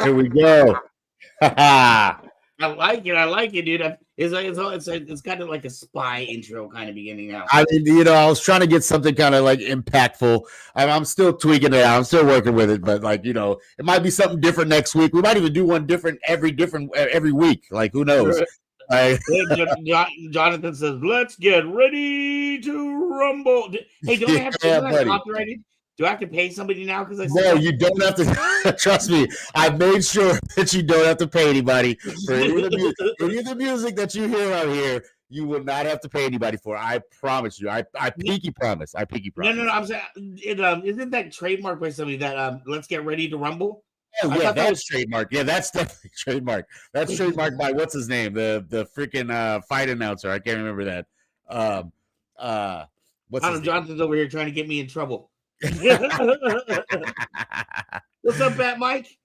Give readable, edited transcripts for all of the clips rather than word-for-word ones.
Here we go. I like it, dude. It's kind of like a spy intro kind of beginning now. I mean, I was trying to get something kind of like impactful. I'm still tweaking it out. I'm still working with it, but like, it might be something different next week. We might even do one different every week. Like, who knows? Jonathan says, "Let's get ready to rumble." Hey, don't I have to copyrighted? Do I have to pay somebody now? Because no, you don't have to. Trust me, I've made sure that you don't have to pay anybody for any of the music that you hear out here. You will not have to pay anybody for. I promise you. I pinky promise. I pinky promise. No. I'm saying, isn't that trademarked by somebody that "Let's get ready to rumble"? Oh yeah, that's trademark. Yeah, that's definitely trademark. That's trademarked by what's his name, the freaking fight announcer. I can't remember that. What's his name? Johnson's over here trying to get me in trouble. What's up, Bat Mike?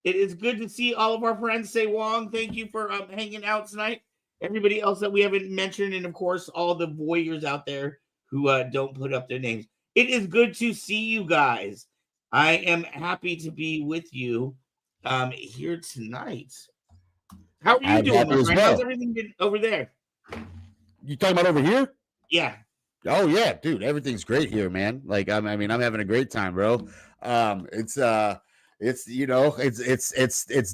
It is good to see all of our friends. Say Wong, thank you for hanging out tonight. Everybody else that we haven't mentioned, and of course, all the warriors out there who don't put up their names. It is good to see you guys. I am happy to be with you here tonight. How are you doing, my friend? How's everything been over there? You talking about over here? Yeah. Oh yeah, dude, everything's great here, man. Like I'm having a great time, bro. It's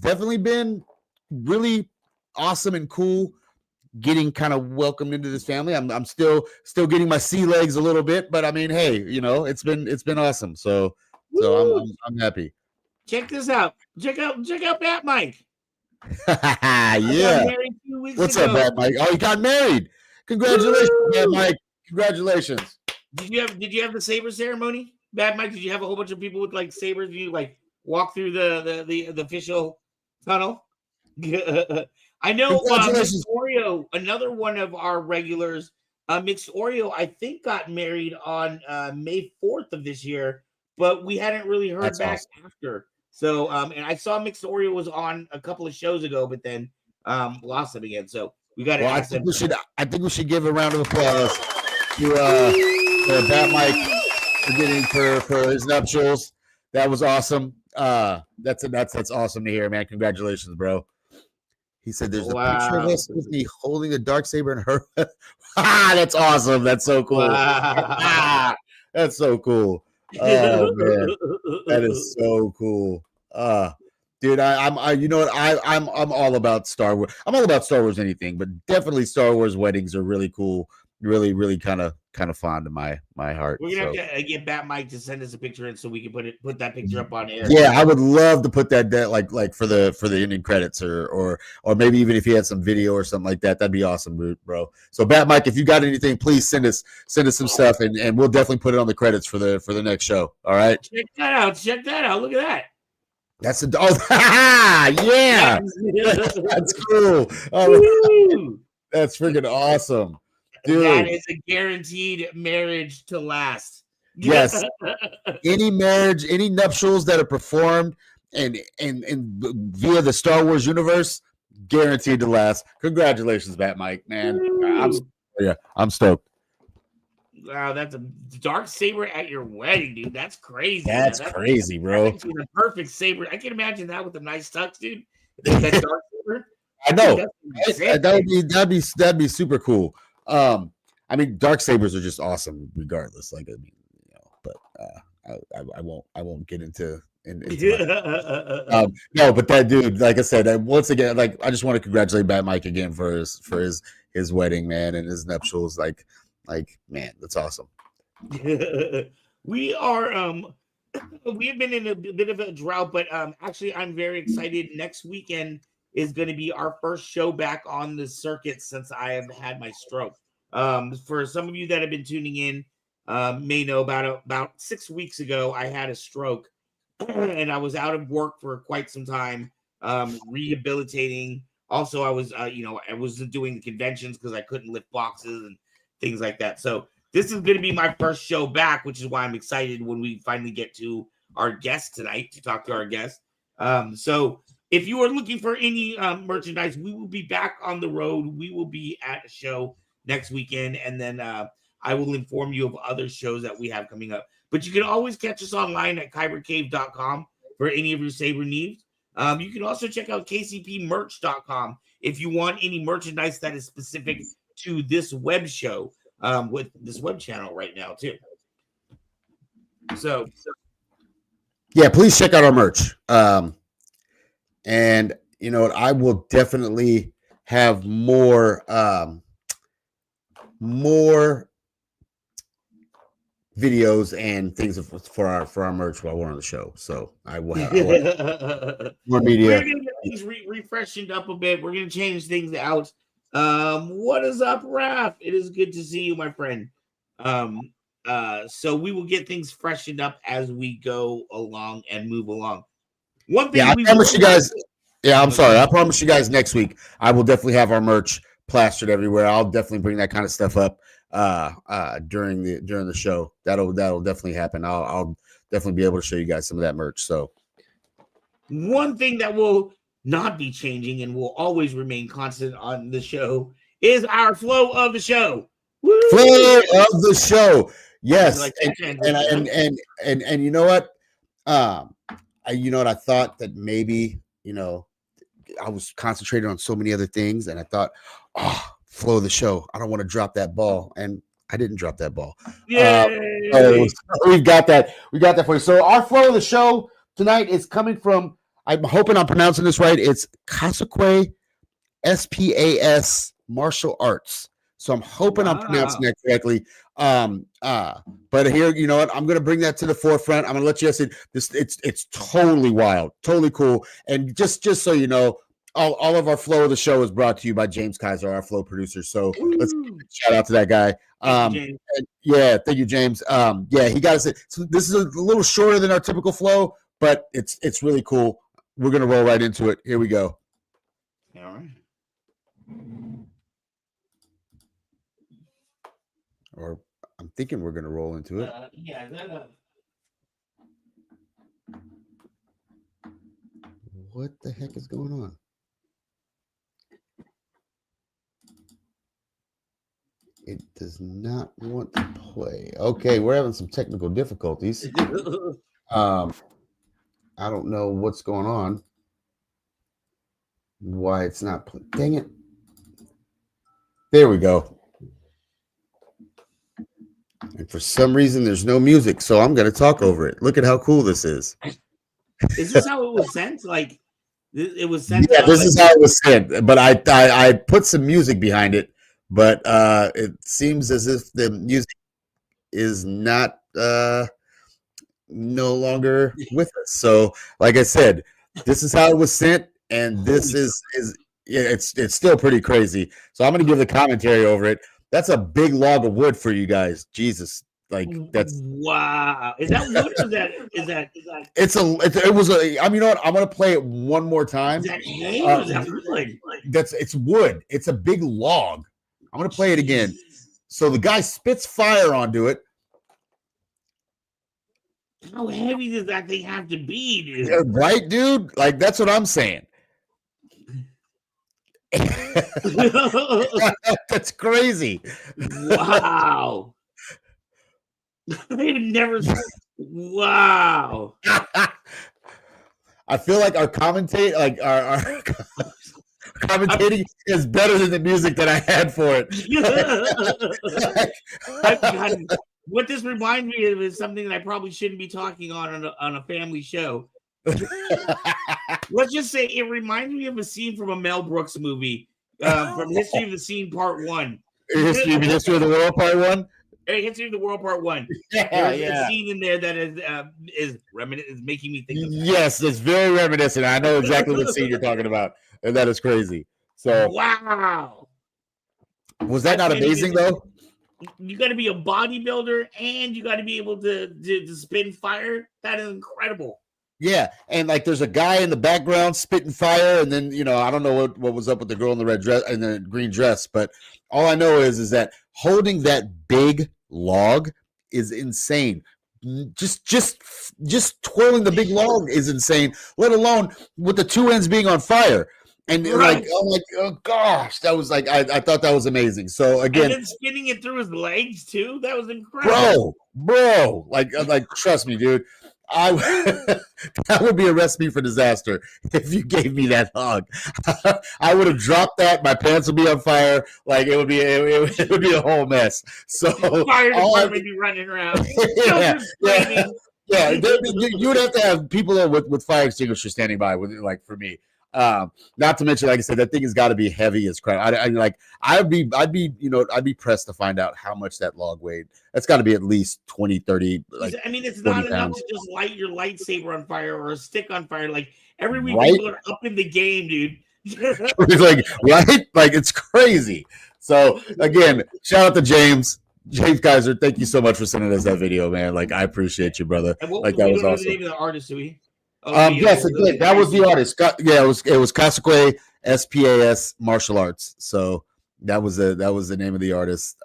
definitely been really awesome and cool getting kind of welcomed into this family. I'm still getting my sea legs a little bit, but I mean, hey, it's been awesome. So I'm happy. Check this out. Check out Bat Mike. Yeah. What's up, Bat Mike? Oh, you got married. Congratulations, Bat Mike. Congratulations. Did you have the saber ceremony, Bad Mike? Did you have a whole bunch of people with like sabers? You like walk through the official tunnel? I know Mixed Oreo, another one of our regulars, Mixed Oreo, I think got married on May 4th of this year, but we hadn't really heard back after. So and I saw Mixed Oreo was on a couple of shows ago, but then lost him again. So we got to ask him. I think we should give a round of applause to Bat Mike for his nuptials. That was awesome. That's awesome to hear, man. Congratulations, bro. He said there's a picture of us with me holding a dark saber in her. That's awesome. That's so cool. That's so cool. Oh man, that is so cool. Dude, I'm all about Star Wars. I'm all about Star Wars anything, but definitely Star Wars weddings are really cool. Really kind of fond of my heart. We're gonna have to get Bat Mike to send us a picture in so we can put that picture up on air. Yeah, I would love to put that like for the ending credits or maybe even if he had some video or something like that, that'd be awesome, bro. So Bat Mike, if you got anything, please send us some stuff and we'll definitely put it on the credits for the next show. All right. Check that out. Look at that. That's yeah. That's cool. Oh, that's freaking awesome. Dude. That is a guaranteed marriage to last. Yes. Any marriage, any nuptials that are performed and via the Star Wars universe, guaranteed to last. Congratulations, Bat Mike, man. I'm stoked. Wow, that's a dark saber at your wedding, dude. That's crazy. That's crazy, bro. That's the perfect saber. I can imagine that with a nice tux, dude. That dark saber. I know. That'd be super cool. I mean, dark sabers are just awesome, regardless. Like, I mean, but I won't get into no, but that dude, like I said, once again, like I just want to congratulate Bat Mike again for his wedding, man, and his nuptials. Like, man, that's awesome. We have been in a bit of a drought, but actually, I'm very excited. Next weekend is going to be our first show back on the circuit since I have had my stroke. For some of you that have been tuning in, may know about 6 weeks ago, I had a stroke and I was out of work for quite some time, rehabilitating. Also, I was, I wasn't doing conventions because I couldn't lift boxes and things like that. So this is going to be my first show back, which is why I'm excited when we finally get to our guest tonight to talk to our guest. So if you are looking for any merchandise, we will be back on the road. We will be at a show next weekend, and then I will inform you of other shows that we have coming up. But you can always catch us online at kybercave.com for any of your saber needs. You can also check out kcpmerch.com if you want any merchandise that is specific to this web show, with this web channel right now too. So yeah, please check out our merch. And you know what, I will definitely have more videos and things for our merch while we're on the show. So I will have more media. We're gonna get things refreshed up a bit. We're gonna change things out. What is up, Raph? It is good to see you, my friend. So we will get things freshened up as we go along and move along. One thing, yeah, I promise you guys. Yeah, I'm sorry. I promise you guys next week I will definitely have our merch plastered everywhere. I'll definitely bring that kind of stuff up during the show. That'll definitely happen. I'll definitely be able to show you guys some of that merch. So one thing that will not be changing and will always remain constant on the show is our flow of the show. Woo! Flow of the show. Yes. Like and you know what? You know what? I thought that maybe, you know, I was concentrated on so many other things, and I thought, oh, flow of the show. I don't want to drop that ball, and I didn't drop that ball. We got that. We got that for you. So our flow of the show tonight is coming from. I'm hoping I'm pronouncing this right. It's Kasakwe, SPAS Martial Arts. So I'm hoping I'm pronouncing that correctly. But here, you know what? I'm gonna bring that to the forefront. I'm gonna let you see this. It's totally wild, totally cool. And just so you know, all of our flow of the show is brought to you by James Kaiser, our flow producer. So let's shout out to that guy. Yeah, thank you, James. Yeah, he got us. So this is a little shorter than our typical flow, but it's really cool. We're gonna roll right into it. Here we go. All right. Or I'm thinking we're gonna roll into it. What the heck is going on? It does not want to play. Okay, we're having some technical difficulties. I don't know what's going on. Why it's not playing? Dang it! There we go. And for some reason, there's no music, so I'm going to talk over it. Look at how cool this is. Is this how it was sent? Like, it was sent? Yeah, this is how it was sent. But I put some music behind it, but it seems as if the music is not no longer with us. So, like I said, this is how it was sent, and this is yeah, it's still pretty crazy. So I'm going to give the commentary over it. That's a big log of wood for you guys. Jesus, like that's wow. Is that wood? Is that? It was a. I mean, you know what? I'm gonna play it one more time. Is that hay or is that wood? It's wood. It's a big log. I'm gonna play it again. So the guy spits fire onto it. How heavy does that thing have to be, dude? Yeah, right, dude? Like that's what I'm saying. That's crazy. Wow. I've never. Wow. I feel like our commentating is better than the music that I had for it. What this reminds me of is something that I probably shouldn't be talking on a family show. Let's just say it reminds me of a scene from a Mel Brooks movie, from History of the Scene Part 1. History of the World Part 1? History of the World Part 1. Yeah, There's a scene in there that is making me think of that. Yes, it's very reminiscent. I know exactly what scene you're talking about. And that is crazy. So wow. Was that not amazing though? You got to be a bodybuilder and you got to be able to spin fire. That is incredible. Yeah, and like there's a guy in the background spitting fire, and then I don't know what was up with the girl in the red dress and the green dress, but all I know is that holding that big log is insane. Just twirling the big log is insane, let alone with the two ends being on fire. And right. oh gosh, that was like I thought that was amazing. So again, and then spinning it through his legs too. That was incredible, bro. Like trust me, dude. I that would be a recipe for disaster if you gave me that hog. I would have dropped that. My pants would be on fire. Like it would be it would be a whole mess. So Fire all I, department be running around, yeah, children yeah, screaming. yeah. You would have to have people with fire extinguishers standing by. With like for me, not to mention, like I said, that thing has got to be heavy as crap. I'd be pressed to find out how much that log weighed. That's got to be at least 20, 30, like I mean, it's 20 not enough pounds. to just light your lightsaber on fire or a stick on fire. Like every week, Right? people are up in the game, dude. Like, right? Like it's crazy. So again, shout out to James Kaiser. Thank you so much for sending us that video, man. Like I appreciate you, brother. And what, Like we that don't was know the awesome. name of the artist, do we? Yes, it did. That was the artist. Yeah, it was Kasukwe SPAS Martial Arts. So that was the name of the artist.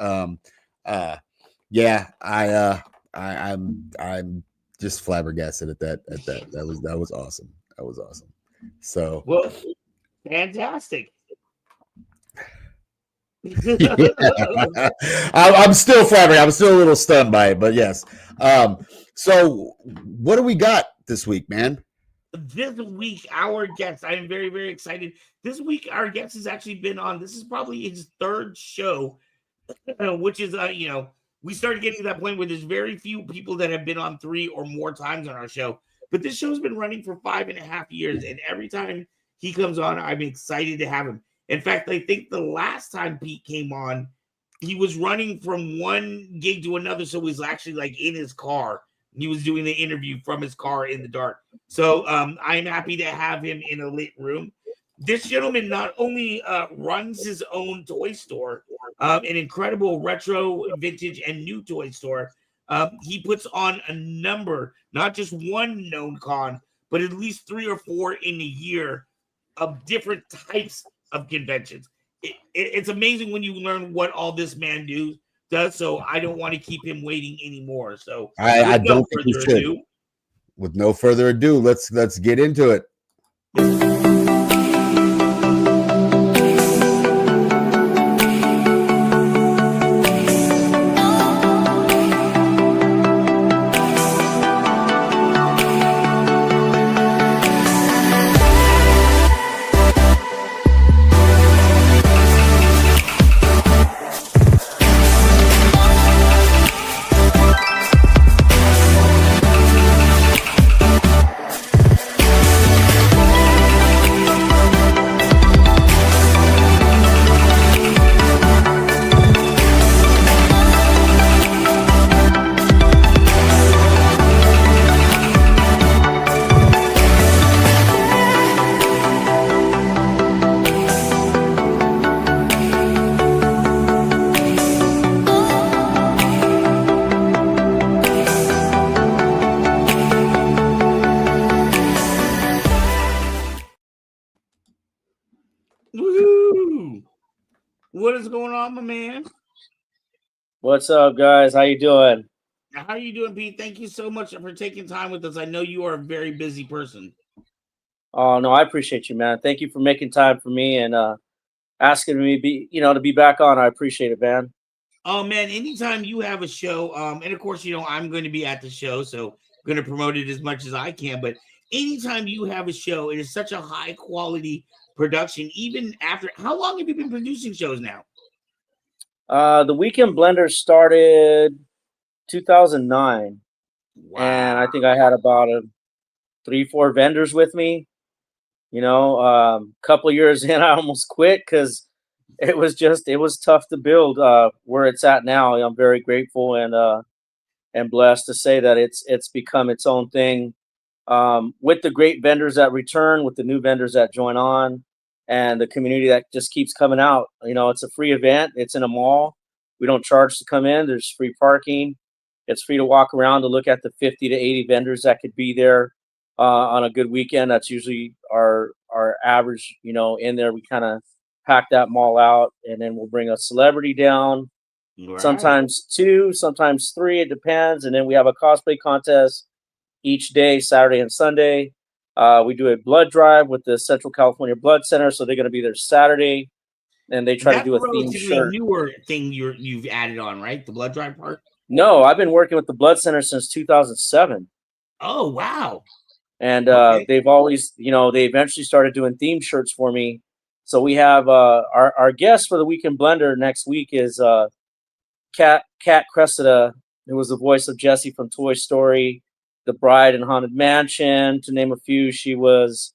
Yeah, I'm just flabbergasted at that. That was awesome. That was awesome. So well, fantastic. yeah. I'm still flabbergasted. I'm still a little stunned by it, but yes. So what do we got this week, man? This week, our guest, I am very, very excited. This week, our guest has actually been on. This is probably his third show, which is, we started getting to that point where there's very few people that have been on 3 or more times on our show. But this show's been running for 5.5 years, and every time he comes on, I'm excited to have him. In fact, I think the last time Pete came on, he was running from one gig to another, so he was actually like in his car. He was doing the interview from his car in the dark. So I'm happy to have him in a lit room. This gentleman not only runs his own toy store, an incredible retro, vintage, and new toy store. He puts on a number, not just one known con, but at least 3 or 4 in a year of different types of conventions. It's amazing when you learn what all this man does. So I don't want to keep him waiting anymore. So I don't think we should. With no further ado, let's get into it. Woo! What is going on, my man? What's up, guys? How you doing? How are you doing, Pete? Thank you so much for taking time with us. I know you are a very busy person. Oh no, I appreciate you, man. Thank you for making time for me and asking me to be back on. I appreciate it, man. Oh man, anytime you have a show, and of course, I'm going to be at the show, so I'm going to promote it as much as I can. But anytime you have a show, it is such a high quality production. Even after, how long have you been producing shows now? The Weekend Blender started 2009, Wow. and I think I had about 3-4 vendors with me. Couple of years in, I almost quit because it was tough to build where it's at now. I'm very grateful and blessed to say that it's become its own thing. With the great vendors that return, with the new vendors that join on, and the community that just keeps coming out. It's a free event. It's in a mall. We don't charge to come in. There's free parking. It's free to walk around to look at the 50 to 80 vendors that could be there on a good weekend. That's usually our average, in there. We kind of pack that mall out, and then we'll bring a celebrity down. Right. Sometimes 2, sometimes 3. It depends. And then we have a cosplay contest each day, Saturday and Sunday. We do a blood drive with the Central California Blood Center, so they're going to be there Saturday, and they try to do a themed shirt. Newer thing you've added on, right? The blood drive part. No, I've been working with the Blood Center since 2007. Oh, wow. And Okay. they've always, they eventually started doing theme shirts for me. So we have our guest for the Weekend Blender next week is Kat Cressida, who was the voice of Jessie from Toy Story, The Bride and Haunted Mansion, to name a few. She was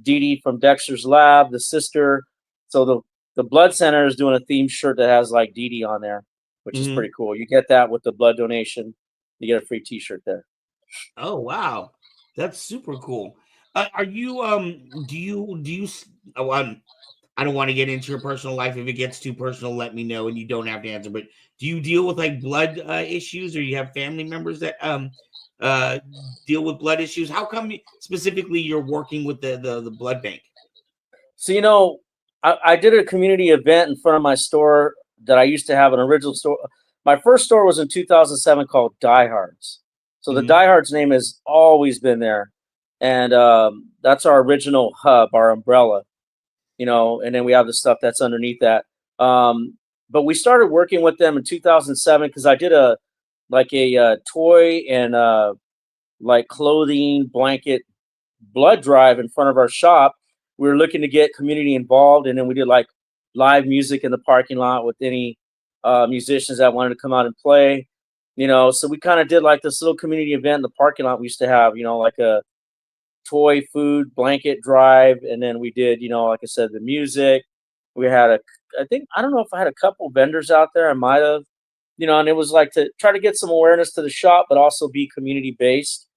Dee Dee from Dexter's Lab, the sister. So the Blood Center is doing a theme shirt that has like Dee Dee on there, which is pretty cool. You get that with the blood donation. You get a free T-shirt there. Oh, wow. That's super cool. Are you oh, I don't want to get into your personal life. If it gets too personal, let me know, and you don't have to answer. But do you deal with like blood issues, or you have family members that uh deal with blood issues? How come specifically you're working with the blood bank? So I did a community event in front of my store that I used to have an original store. My first store was in 2007 called Diehards. So the Mhm. Diehards name has always been there, and that's our original hub, our umbrella. And then we have the stuff that's underneath that. But we started working with them in 2007 because I did a toy and like clothing blanket blood drive in front of our shop. We were looking to get community involved, and then we did like live music in the parking lot with any musicians that wanted to come out and play. So we kind of did like this little community event in the parking lot. We used to have, like a toy, food, blanket drive, and then we did, like I said, the music. We had I don't know if I had a couple vendors out there. I might have, and it was like to try to get some awareness to the shop, but also be community based.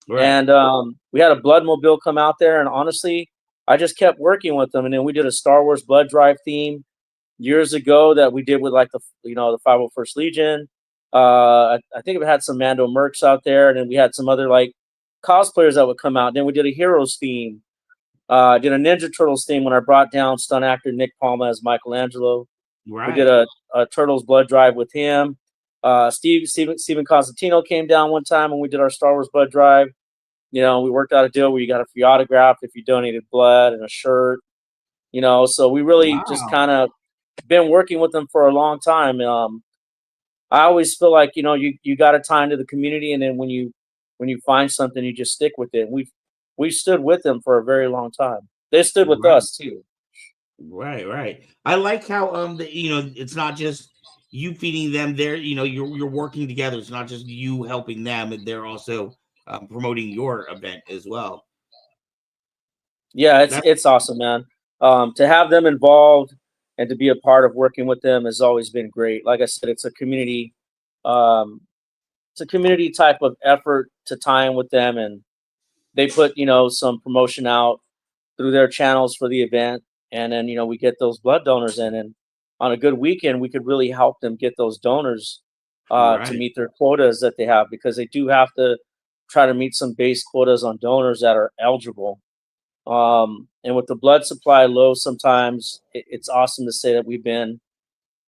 Right. And we had a blood mobile come out there, and honestly, I just kept working with them. And then we did a Star Wars blood drive theme years ago that we did with like the 501st Legion. I think we had some Mando Mercs out there, and then we had some other like cosplayers that would come out. Then we did a Heroes theme. Did a Ninja Turtles theme when I brought down stunt actor Nick Palma as Michelangelo. We did Right. a Turtles blood drive with him. Steven Constantino came down one time when we did our Star Wars blood drive. We worked out a deal where you got a free autograph if you donated blood and a shirt. So we really just Wow. kind of been working with them for a long time. I always feel like you got to tie into the community, and then when you find something, you just stick with it. We've stood with them for a very long time. They stood with Right. us too. Right. Right. I like how it's not just you feeding them. They're you're working together. It's not just you helping them, and they're also promoting your event as well. Yeah, it's That it's awesome, man. To have them involved and to be a part of working with them has always been great. Like I said, um, it's a community type of effort to tie in with them, and they put some promotion out through their channels for the event, and then we get those blood donors in, and on a good weekend we could really help them get those donors to right. meet their quotas that they have, because they do have to try to meet some base quotas on donors that are eligible. And with the blood supply low, sometimes it's awesome to say that we've been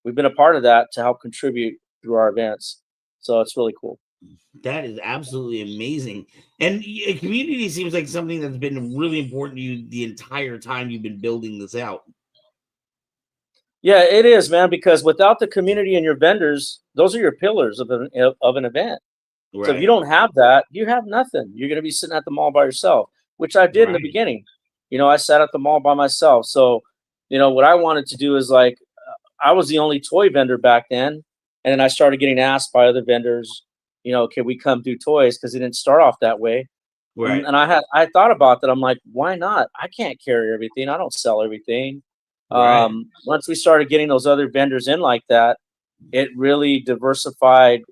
a part of that to help contribute through our events. So it's really cool. That is absolutely amazing. And community seems like something that's been really important to you the entire time you've been building this out. Yeah, it is, man. Because without the community and your vendors, those are your pillars of an event. So if you Right. don't have that, you have nothing. You're going to be sitting at the mall by yourself, which I did in the Right. beginning. I sat at the mall by myself. So, what I wanted to do is like I was the only toy vendor back then, and then I started getting asked by other vendors, can we come do toys? Because it didn't start off that way. And, Right. and I thought about that. I'm like, why not? I can't carry everything. I don't sell everything. Right. Once we started getting those other vendors in like that, it really diversified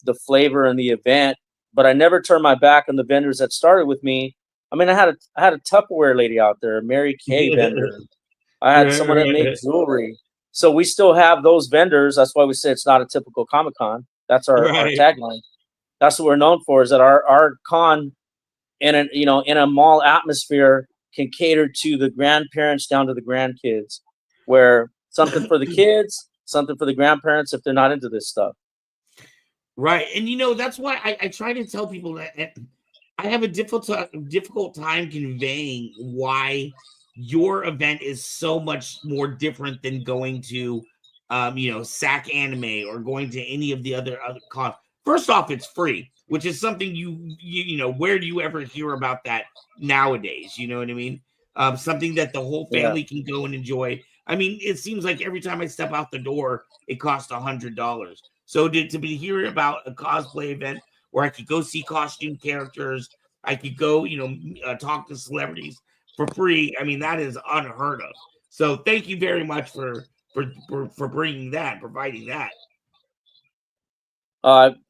the flavor and the event. But I never turned my back on the vendors that started with me. I mean, I had a Tupperware lady out there, a Mary Kay vendor. I had Right. someone that made jewelry. So we still have those vendors. That's why we say it's not a typical Comic Con. That's our Right. tagline. That's what we're known for, is that our con in a mall atmosphere can cater to the grandparents down to the grandkids, where something for the kids, something for the grandparents if they're not into this stuff. Right. And that's why I try to tell people that I have a difficult time conveying why your event is so much more different than going to SAC anime or going to any of the other con. first off, it's free, which is something you know, where do you ever hear about that nowadays? You know what I mean? Something that the whole Yeah. family can go and enjoy. I mean, it seems like every time I step out the door, it costs $100. So to be hearing about a cosplay event where I could go see costume characters, I could go, you know, talk to celebrities for free. I mean, that is unheard of. So thank you very much for bringing that, providing that.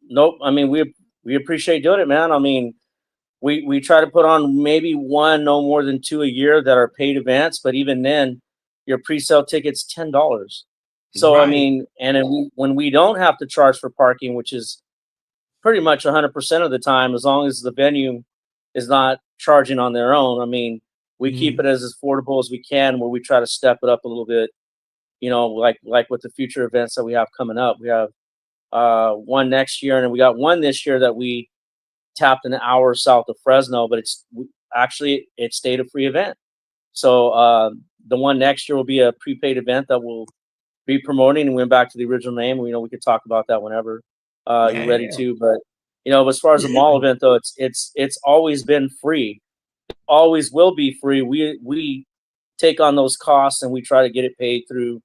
Nope. I mean, we appreciate doing it, man. I mean, we try to put on maybe one, no more than two a year that are paid events, but even then, your pre-sale ticket's $10. So I Right. mean, and then when we don't have to charge for parking, which is pretty much 100% of the time, as long as the venue is not charging on their own. I mean, we keep Mhm. it as affordable as we can, where we try to step it up a little bit. You know, like with the future events that we have coming up, we have one next year, and then we got one this year that we tapped an hour south of Fresno, but actually it stayed a free event. So the one next year will be a prepaid event that we'll be promoting and went back to the original name. We know we could talk about that whenever you're Yeah, ready yeah. to. But you know, as far as the mall event though, it's always been free. Always will be free. We take on those costs and we try to get it paid through,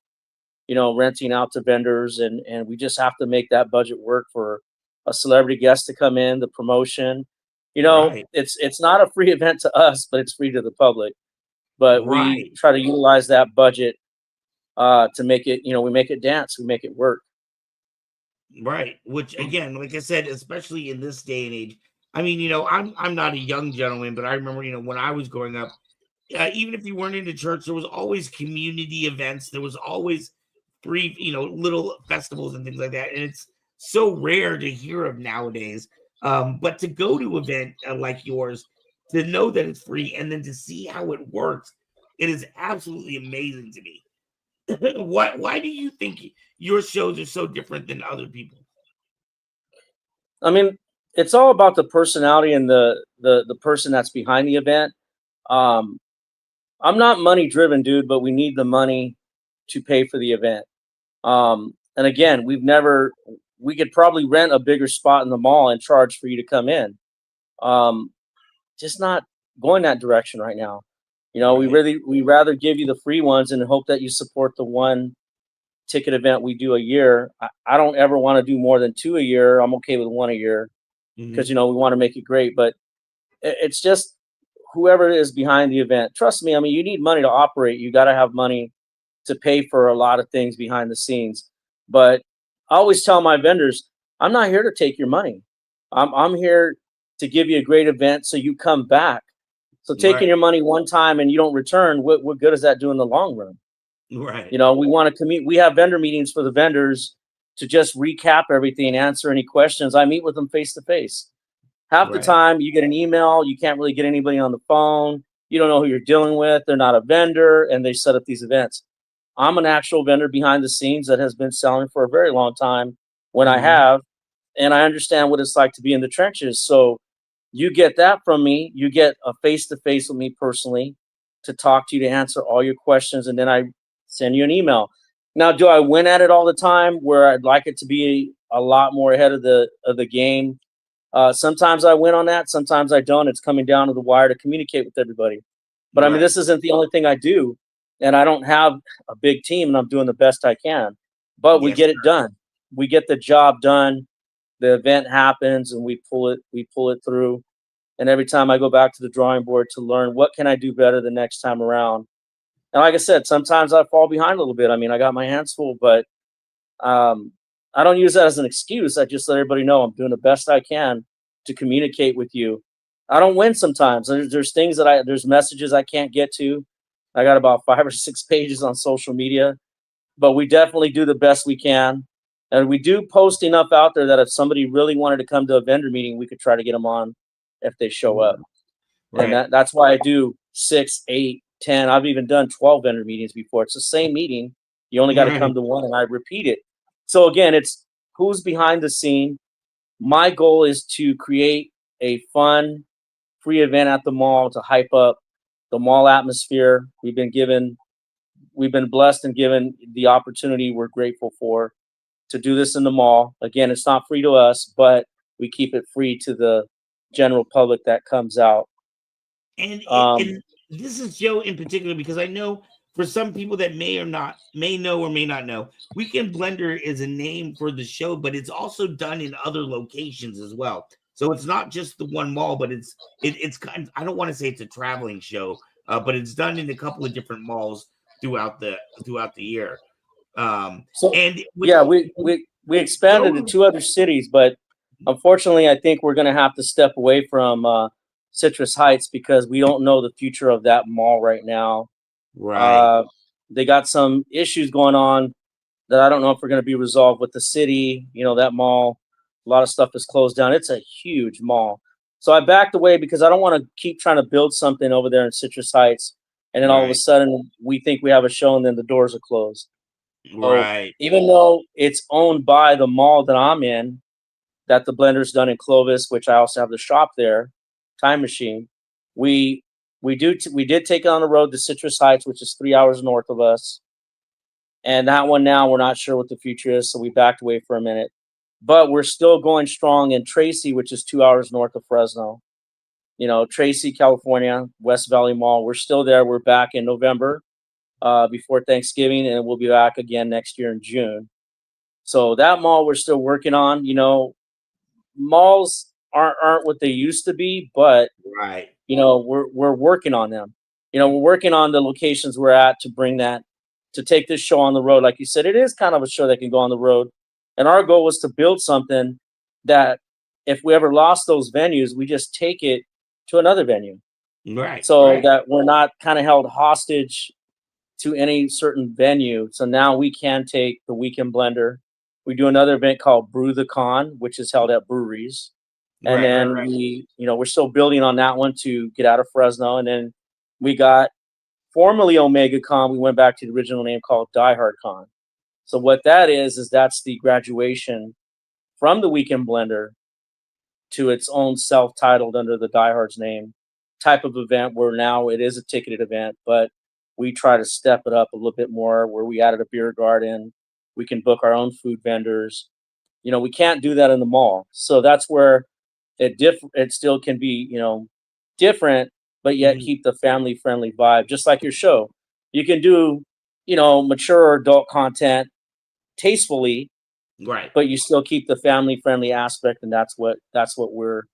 you know, renting out to vendors, and we just have to make that budget work for a celebrity guest to come in, the promotion. You know, Right. it's not a free event to us, but it's free to the public. But we Right. try to utilize that budget to make it, you know, we make it dance, we make it work. Right. Which again, like I said, especially in this day and age, I mean, you know, I'm not a young gentleman, but I remember, you know, when I was growing up, even if you weren't into church, there was always community events. There was always free, you know, little festivals and things like that. And it's so rare to hear of nowadays. But to go to an event like yours, to know that it's free and then to see how it works, it is absolutely amazing to me. Why do you think your shows are so different than other people? I mean, it's all about the personality and the person that's behind the event. Um, I'm not money driven, dude, but we need the money to pay for the event. And again, we could probably rent a bigger spot in the mall and charge for you to come in. Um, just not going that direction right now. You know, Right. we rather give you the free ones and hope that you support the one ticket event we do a year. I don't ever want to do more than two a year. I'm okay with one a year because, Hmm. you know, we want to make it great. But it's just whoever is behind the event. Trust me, I mean, you need money to operate. You got to have money to pay for a lot of things behind the scenes. But I always tell my vendors, I'm not here to take your money. I'm here to give you a great event so you come back. So taking Right. your money one time and you don't return, what good does that do in the long run? Right. You know, we want to commute. We have vendor meetings for the vendors to just recap everything, answer any questions. I meet with them face to face. Half the Right. time, you get an email, you can't really get anybody on the phone. You don't know who you're dealing with. They're not a vendor, and they set up these events. I'm an actual vendor behind the scenes that has been selling for a very long time when I Hmm. have, and I understand what it's like to be in the trenches. So you get that from me. You get a face to face with me personally to talk to you, to answer all your questions, and then I send you an email. Now, do I win at it all the time? Where I'd like it to be a lot more ahead of the game. Sometimes I win on that. Sometimes I don't. It's coming down to the wire to communicate with everybody. But I mean, Right. this isn't the only thing I do, and I don't have a big team, and I'm doing the best I can. But we Yes, get it done. We get the job done. The event happens, and we pull it. We pull it through. And every time I go back to the drawing board to learn what can I do better the next time around. And like I said, sometimes I fall behind a little bit. I mean, I got my hands full, but um, I don't use that as an excuse. I just let everybody know I'm doing the best I can to communicate with you. I don't win sometimes. There's things that there's messages I can't get to. I got about 5 or 6 pages on social media, but we definitely do the best we can. And we do post enough out there that if somebody really wanted to come to a vendor meeting, we could try to get them on if they show up. And right. that's why I do 6, 8, 10. I've even done 12 vendor meetings before. It's the same meeting. You only got to come Right. to one, and I repeat it. So again, it's who's behind the scene. My goal is to create a fun, free event at the mall to hype up the mall atmosphere. We've been blessed and given the opportunity we're grateful for. to do this in the mall. Again, it's not free to us, but we keep it free to the general public that comes out. And Um, and this is Joe in particular because I know for some people that may know or may not know, Weekend Blender is a name for the show, but it's also done in other locations as well. So it's not just the one mall, but it's kind of, I don't want to say it's a traveling show, but it's done in a couple of different malls throughout the year. so And with yeah, we expanded to Joe, 2 other cities, but unfortunately, I think we're going to have to step away from Citrus Heights because we don't know the future of that mall right now. right, Uh, they got some issues going on that I don't know if we're going to be resolved with the city. You know, that mall, a lot of stuff is closed down. It's a huge mall. So I backed away because I don't want to keep trying to build something over there in Citrus Heights. And then all of a right, sudden we think we have a show and then the doors are closed. So right, even though it's owned by the mall that I'm in, that the blender's done in Clovis, which I also have the shop there, Time Machine, we we did take it on the road to Citrus Heights, which is 3 hours north of us. And that one now we're not sure what the future is, so we backed away for a minute. But we're still going strong in Tracy, which is 2 hours north of Fresno. You know, Tracy, California, West Valley Mall. We're still there. We're back in November, before Thanksgiving, and we'll be back again next year in June. So that mall we're still working on. You know, malls aren't what they used to be, but right, you know we're working on them. You know, we're working on the locations we're at to bring that to take this show on the road. Like you said, it is kind of a show that can go on the road, and our goal was to build something that if we ever lost those venues, we just take it to another venue right, so right. that we're not kind of held hostage to any certain venue. So now we can take the Weekend Blender. We do another event called Brew the Con, which is held at breweries. And Right, right, then right. we're still building on that one to get out of Fresno. And then we got formerly Omega Con. We went back to the original name called Die Hard Con. So what that is that's the graduation from the Weekend Blender to its own self-titled under the Die Hard's name type of event where now it is a ticketed event, but we try to step it up a little bit more where we added a beer garden. We can book our own food vendors. You know, we can't do that in the mall. So that's where it still can be, you know, different, but yet Mhm. keep the family friendly vibe, just like your show. You can do, you know, mature adult content tastefully, Right. but you still keep the family friendly aspect, and that's what we're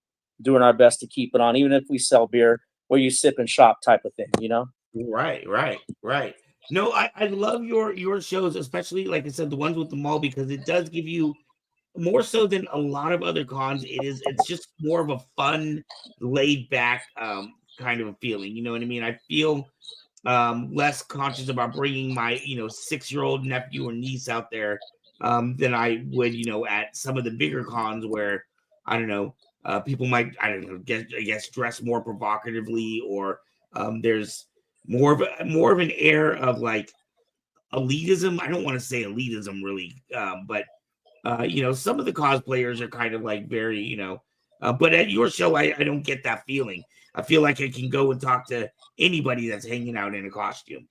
doing our best to keep it on, even if we sell beer where you sip and shop type of thing, you know. Right, right, right. No, I love your shows, especially like I said, the ones with the mall, because it does give you more so than a lot of other cons. It's just more of a fun, laid back kind of a feeling. You know what I mean? I feel less conscious about bringing my 6-year-old nephew or niece out there than I would at some of the bigger cons where I don't know people might I don't know I guess dress more provocatively or there's more of an air of like elitism. I don't want to say elitism really, but some of the cosplayers are kind of like very but at your show I don't get that feeling. I feel like I can go and talk to anybody that's hanging out in a costume.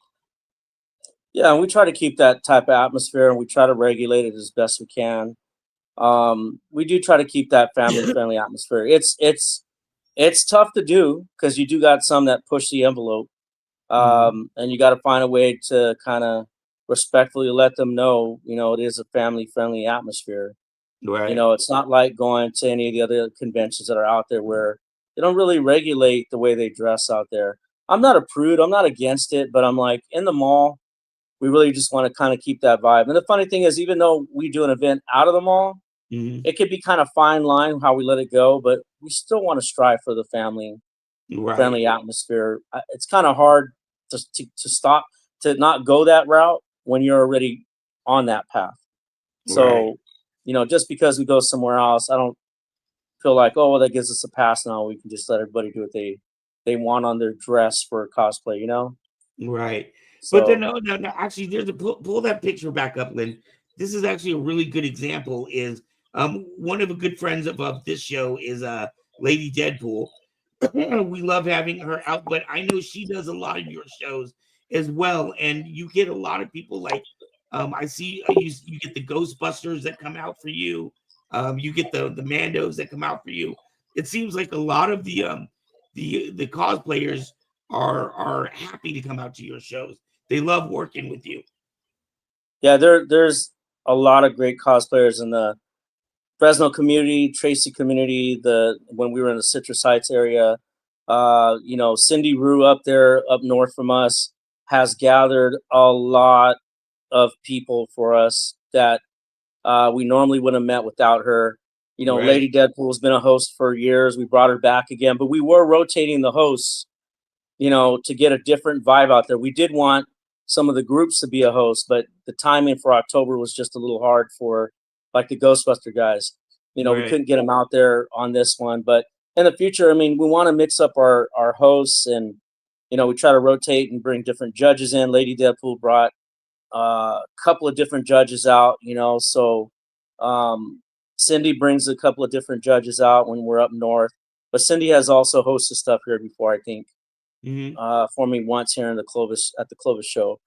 Yeah, and we try to keep that type of atmosphere, and we try to regulate it as best we can. We do try to keep that family friendly atmosphere. It's tough to do because you do got some that push the envelope, Mhm. and you got to find a way to kind of respectfully let them know, you know, it is a family friendly atmosphere. You Right. know, it's not like going to any of the other conventions that are out there where they don't really regulate the way they dress out there. I'm not a prude. I'm not against it, but I'm like in the mall, we really just want to kind of keep that vibe. And the funny thing is, even though we do an event out of the mall, Mhm. it could be kind of fine line how we let it go, but we still want to strive for the family Right. friendly atmosphere. It's kind of hard to stop to not go that route when you're already on that path. Right. So, you know, just because we go somewhere else, I don't feel like, oh, well, that gives us a pass now. We can just let everybody do what they want on their dress for cosplay, you know. Right. But then So no, no, no. Actually, there's a pull that picture back up, Lynn. This is actually a really good example. Is one of the good friends of this show is Lady Deadpool. We love having her out, but I know she does a lot of your shows as well, and you get a lot of people like I see you get the Ghostbusters that come out for you. You get the Mandos that come out for you. It seems like a lot of the cosplayers are happy to come out to your shows. They love working with you. Yeah, there's a lot of great cosplayers in the Fresno community, Tracy community. When we were in the Citrus Heights area, Cindy Rue up there, up north from us, has gathered a lot of people for us that we normally wouldn't have met without her. Right. Lady Deadpool's been a host for years. We brought her back again, but we were rotating the hosts, to get a different vibe out there. We did want some of the groups to be a host, but the timing for October was just a little hard for like the Ghostbuster guys. We Right. couldn't get them out there on this one, but in the future, we want to mix up our hosts, and we try to rotate and bring different judges in. Lady Deadpool brought a couple of different judges out, so Cindy brings a couple of different judges out when we're up north, but Cindy has also hosted stuff here before, I think. For me once here in the Clovis show.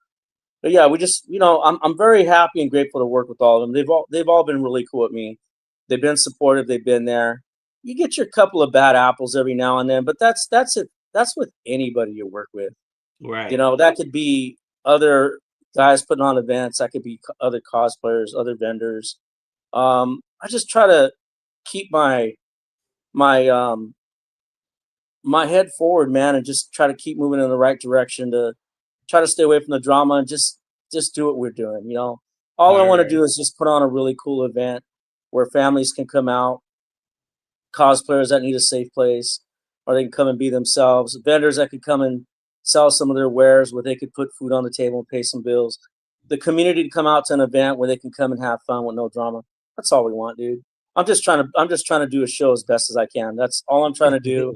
But yeah, we just I'm very happy and grateful to work with all of them. They've all been really cool with me. They've been supportive. They've been there. You get your couple of bad apples every now and then, but that's it. That's with anybody you work with. Right. That could be other guys putting on events. That could be other cosplayers, other vendors. I just try to keep my head forward, man, and just try to keep moving in the right direction to try to stay away from the drama and just do what we're doing. All I want to do is just put on a really cool event where families can come out, cosplayers that need a safe place, or they can come and be themselves, vendors that could come and sell some of their wares where they could put food on the table and pay some bills, the community to come out to an event where they can come and have fun with no drama. That's all we want, dude. I'm just trying to do a show as best as I can. That's all I'm trying to do.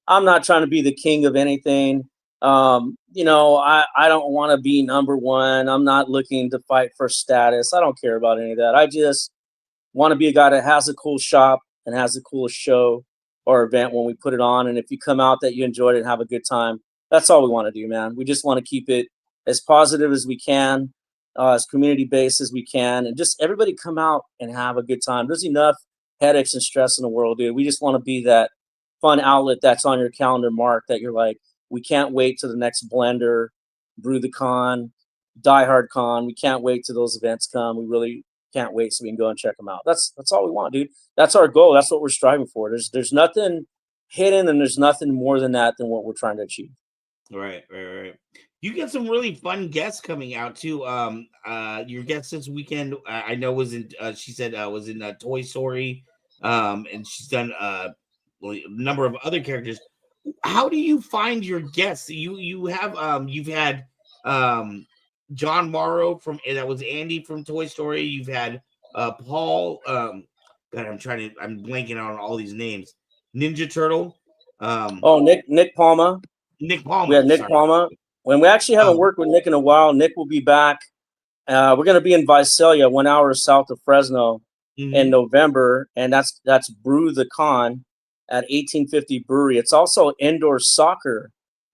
I'm not trying to be the king of anything. I don't want to be number one. I'm not looking to fight for status. I don't care about any of that. I just want to be a guy that has a cool shop and has the coolest show or event when we put it on. And if you come out that you enjoyed it and have a good time, that's all we want to do, man. We just want to keep it as positive as we can, as community-based as we can, and just everybody come out and have a good time. There's enough headaches and stress in the world, dude. We just want to be that fun outlet that's on your calendar mark that you're like, we can't wait to the next Blender, Brew the Con, Die Hard Con. We can't wait till those events come. We really can't wait so we can go and check them out. That's all we want, dude. That's our goal. That's what we're striving for. There's nothing hidden, and there's nothing more than that than what we're trying to achieve. Right. You get some really fun guests coming out too. Your guest this weekend, I know was in. She said was in Toy Story, and she's done a number of other characters. How do you find your guests? You've had John Morrow that was Andy from Toy Story. You've had Paul. God, I'm blanking on all these names. Ninja Turtle. Nick Palma. Nick Palma. We had Nick Palma. When we actually haven't worked with Nick in a while, Nick will be back. We're going to be in Visalia, 1 hour south of Fresno, in November, and that's Brew the Con at 1850 Brewery. It's also an indoor soccer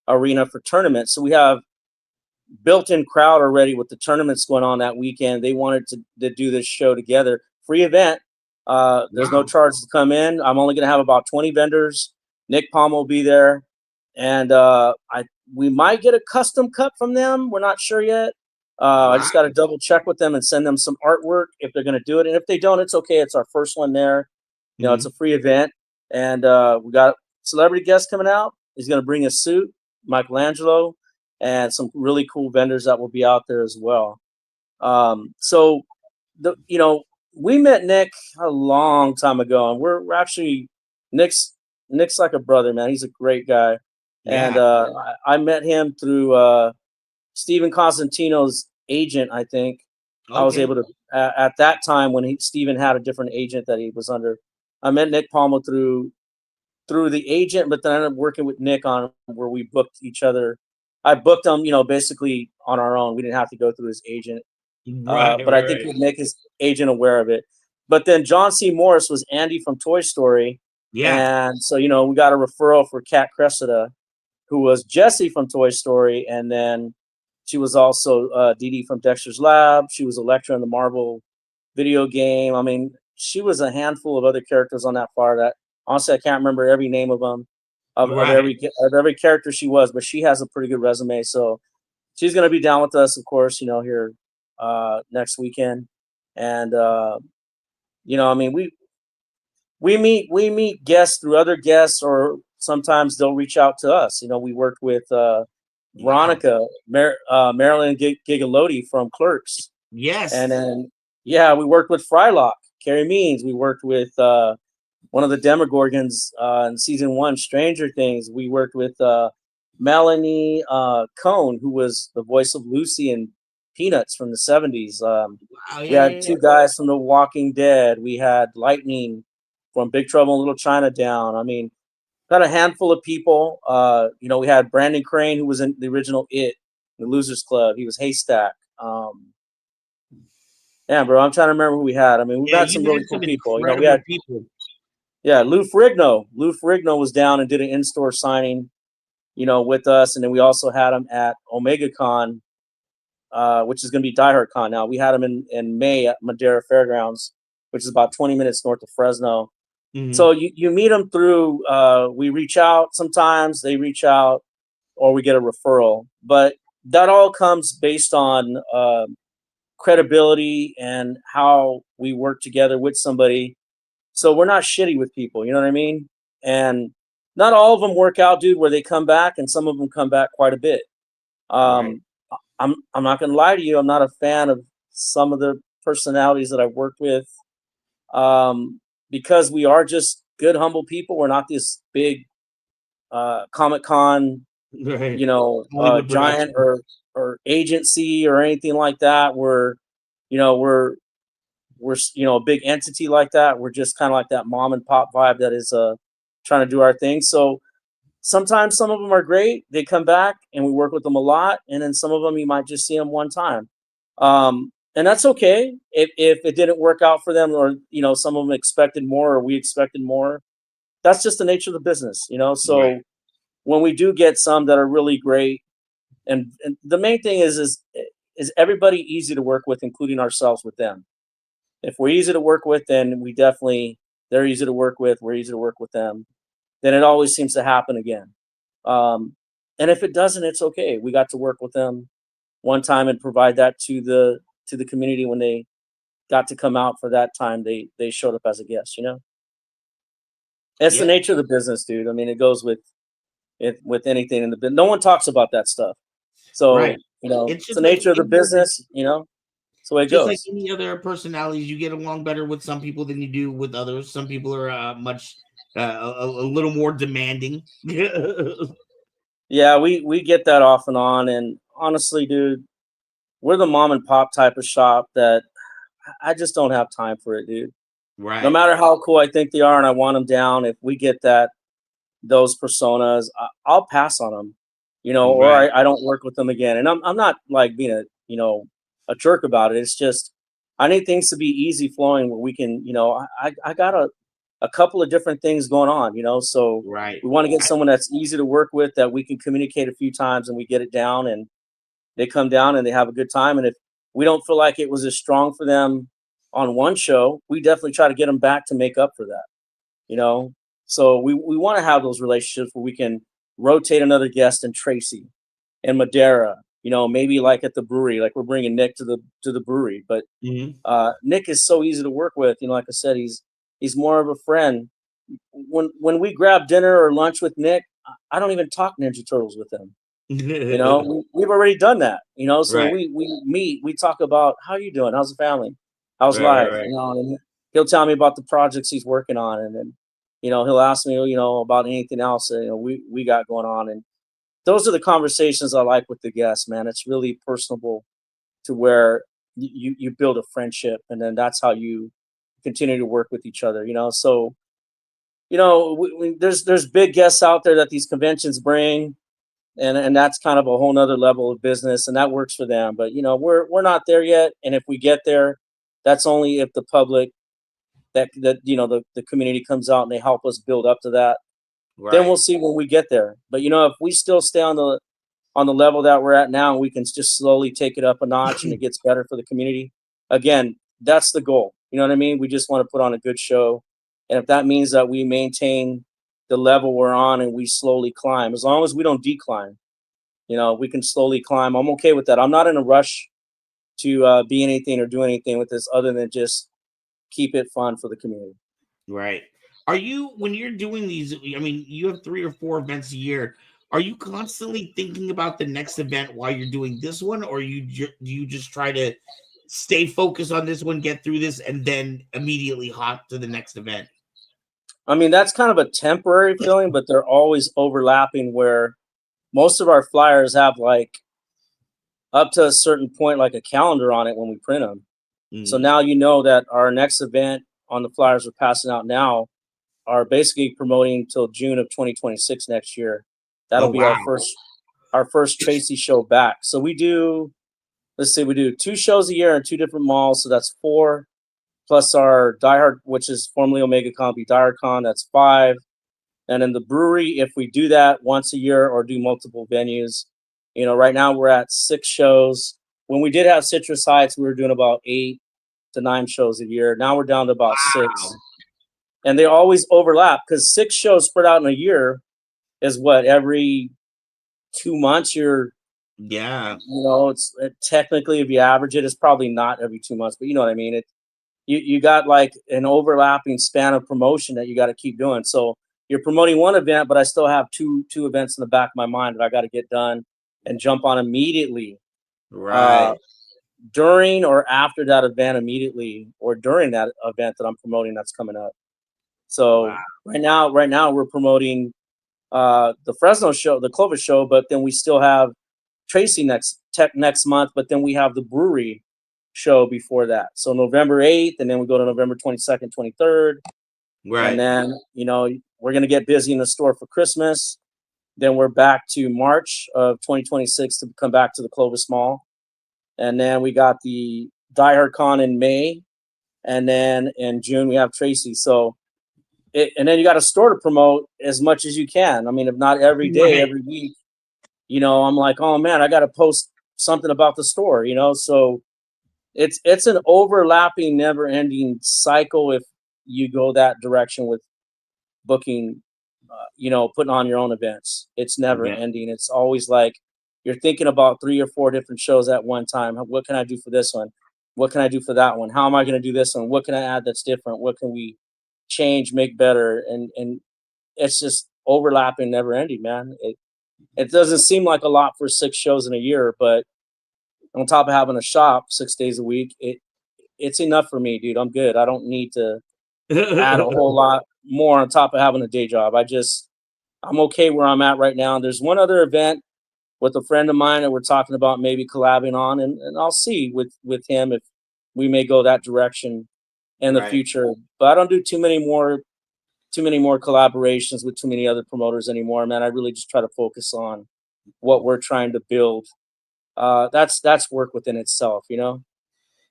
arena for tournaments. So we have built-in crowd already with the tournaments going on that weekend. They wanted to do this show together. Free event. There's no charge to come in. I'm only going to have about 20 vendors. Nick Palm will be there. And we might get a custom cup from them. We're not sure yet. I just got to double check with them and send them some artwork if they're going to do it. And if they don't, it's okay. It's our first one there. It's a free event. And we got celebrity guests coming out. He's going to bring a suit, Michelangelo, and some really cool vendors that will be out there as well. We met Nick a long time ago, and we're actually Nick's like a brother, man. He's a great guy. Yeah. And I met him through Steven Constantino's agent, I think. Okay. I was able to at that time when Steven had a different agent that he was under. I met Nick Palma through the agent, but then I ended up working with Nick on where we booked each other. I booked him, basically on our own. We didn't have to go through his agent. But I think Nick is agent aware of it. But then John C. Morris was Andy from Toy Story. Yeah. And so, we got a referral for Kat Cressida, who was Jessie from Toy Story. And then She was also Dee Dee from Dexter's Lab. She was Electra in the Marvel video game. I mean, she was a handful of other characters on that far that honestly I can't remember every name of them, of Right. every character she was, but she has a pretty good resume. So she's gonna be down with us, of course, here next weekend. And I mean, we meet guests through other guests, or sometimes they'll reach out to us. We worked with Wow. Veronica Marilyn Gigalotti from Clerks, and Yes. then yeah, we worked with Frylock, Carrie Means. We worked with one of the Demogorgons in season 1, Stranger Things. We worked with Melanie Cohn, who was the voice of Lucy in Peanuts from the 70s. Wow. We Yeah. had Yeah. two guys from The Walking Dead. We had Lightning from Big Trouble in Little China Down. I mean, got a handful of people. We had Brandon Crane, who was in the original It, the Losers Club. He was Haystack. Yeah, bro, I'm trying to remember who we had. I mean, we've Yeah. had You've some had really cool some people. We incredible had, people. yeah, Lou Ferrigno. Lou Ferrigno was down and did an in-store signing, with us. And then we also had him at OmegaCon, which is going to be Die Hard Con now. We had him in May at Madera Fairgrounds, which is about 20 minutes north of Fresno. Mhm. So you meet them through, we reach out sometimes, they reach out, or we get a referral. But that all comes based on credibility and how we work together with somebody. So we're not shitty with people, you know what I mean? And not all of them work out, dude, where they come back, and some of them come back quite a bit. Right. I'm not gonna lie to you, I'm not a fan of some of the personalities that I've worked with. Because we are just good, humble people. We're not this big Comic Con, Right. Hollywood giant production. or agency or anything like that. We're a big entity like that. We're just kind of like that mom and pop vibe that is trying to do our thing. So sometimes some of them are great. They come back and we work with them a lot, and then some of them you might just see them one time. And that's okay if it didn't work out for them, or some of them expected more or we expected more. That's just the nature of the business. Right. So when we do get some that are really great, and the main thing is everybody easy to work with, including ourselves with them. If we're easy to work with, then they're easy to work with. We're easy to work with them. Then it always seems to happen again. Um, and if it doesn't, it's okay. We got to work with them one time and provide that to the community when they got to come out for that time. They showed up as a guest. It's the Yep. nature of the business, dude. I mean, it goes with anything in the business. No one talks about that stuff. Right. So It's it's the just like nature of the any other, business. It's the way it just like goes. any other personalities. You get along better with some people than you do with others. Some people are much a little more demanding. Yeah, we get that off and on. And honestly, dude, we're the mom and pop type of shop that I just don't have time for it, dude. No Right. matter how cool I think they are and I want them down, if we get those personas, I'll pass on them, or Right. I don't work with them again. And I'm not like being a jerk about it. It's just I need things to be easy flowing where we can, I got a couple of different things going on. So Right. we want to get someone that's easy to work with, that we can communicate a few times and we get it down, and they come down and they have a good time. And if we don't feel like it was as strong for them on one show, we definitely try to get them back to make up for that. you know. So we want to have those relationships where we can rotate another guest in Tracy and Madera. Maybe like at the brewery, like we're bringing Nick to the brewery. But Mhm. Nick is so easy to work with. Like I said, he's more of a friend. When we grab dinner or lunch with Nick, I don't even talk Ninja Turtles with him. We've already done that. So Right. we meet, we talk about how you doing, how's the family, how's Right. Right. life, Right. and he'll tell me about the projects he's working on, and then he'll ask me about anything else we got going on. And those are the conversations I like with the guests, man. It's really personable to where you build a friendship, and then that's how you continue to work with each other. So there's big guests out there that these conventions bring, and that's kind of a whole nother level of business, and that works for them. But we're not there yet, and if we get there, that's only if the public, the community comes out and they help us build up to that. Then Right. we'll see when we get there. But if we still stay on on the level that we're at now, and we can just slowly take it up a notch and it gets better for the community. Again, that's the goal. You know what I mean? We just want to put on a good show. And if that means that we maintain the level we're on and we slowly climb, as long as we don't decline, we can slowly climb. I'm okay with that. I'm not in a rush to be anything or do anything with this other than just keep it fun for the community. Right. Are you, when you're doing these, I mean, you have 3 or 4 events a year. Are you constantly thinking about the next event while you're doing this one, or do you just try to stay focused on this one, get through this, and then immediately hop to the next event? I mean, that's kind of a temporary feeling, but they're always overlapping where most of our flyers have like up to a certain point, like a calendar on it when we print them. So now you know that our next event on the flyers we're passing out now are basically promoting till June of 2026 next year. That'll be our first Tracy show back. So we do 2 shows a year in 2 different malls. So that's 4, plus our Die Hard, which is formerly Omega Con, Die Hard Con, that's 5. And in the brewery, if we do that once a year or do multiple venues, right now we're at 6 shows. When we did have Citrus Heights, we were doing about 8 to 9 shows a year. Now we're down to about 6. And they always overlap because 6 shows spread out in a year is what, every 2 months it's technically, if you average it, it's probably not every 2 months, but you know what I mean? You got like an overlapping span of promotion that you got to keep doing. So you're promoting one event, but I still have two events in the back of my mind that I got to get done and jump on immediately. Right. During or after that event immediately, or during that event that I'm promoting that's coming up. So right now we're promoting the Fresno show, the Clovis show, but then we still have Tracy next month, but then we have the brewery show before that. So November 8th, and then we go to November 22nd, 23rd. Right. And then, we're going to get busy in the store for Christmas. Then we're back to March of 2026 to come back to the Clovis Mall. And then we got the Die Hard Con in May. And then in June, we have Tracy. So, and then you got a store to promote as much as you can. I mean, if not every day, every week, I'm like, oh man, I got to post something about the store, So it's an overlapping, never ending cycle if you go that direction with booking, putting on your own events. It's never ending. It's always like you're thinking about 3 or 4 different shows at one time. What can I do for this one? What can I do for that one? How am I going to do this one? What can I add that's different? What can we change, make better? And it's just overlapping, never ending, man. It doesn't seem like a lot for 6 shows in a year, but on top of having a shop 6 days a week, it's enough for me, dude. I'm good. I don't need to add a whole lot more on top of having a day job. I'm okay where I'm at right now. There's one other event with a friend of mine that we're talking about maybe collabing on, and I'll see with him if we may go that direction in the future. But I don't do too many more collaborations with too many other promoters anymore, man. I really just try to focus on what we're trying to build. That's work within itself,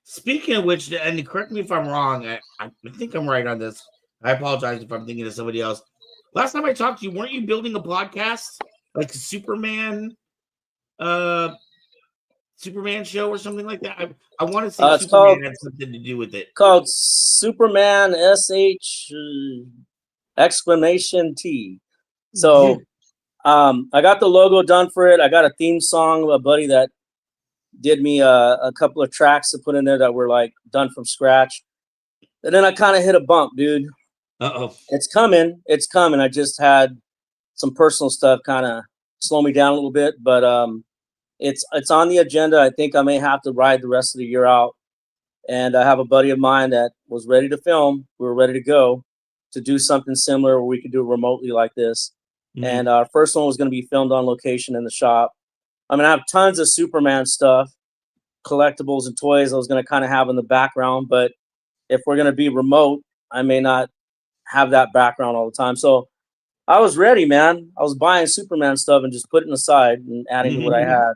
Speaking of which, and correct me if I'm wrong, I think I'm right on this. I apologize if I'm thinking of somebody else. Last time I talked to you, weren't you building a podcast like Superman show or something like that? I want to say Superman had something to do with it. Called Superman SH exclamation T. So I got the logo done for it. I got a theme song, a buddy that did me a couple of tracks to put in there that were like done from scratch. And then I kind of hit a bump, dude. It's coming. I just had some personal stuff kind of slow me down a little bit, but it's on the agenda. I think I may have to ride the rest of the year out. And I have a buddy of mine that was ready to film. We were ready to go to do something similar where we could do it remotely like this. And our first one was going to be filmed on location in the shop. I mean, I have tons of Superman stuff, collectibles and toys I was going to kind of have in the background. But if we're going to be remote, I may not have that background all the time. So I was ready, man. I was buying Superman stuff and just putting it aside and adding to what I had.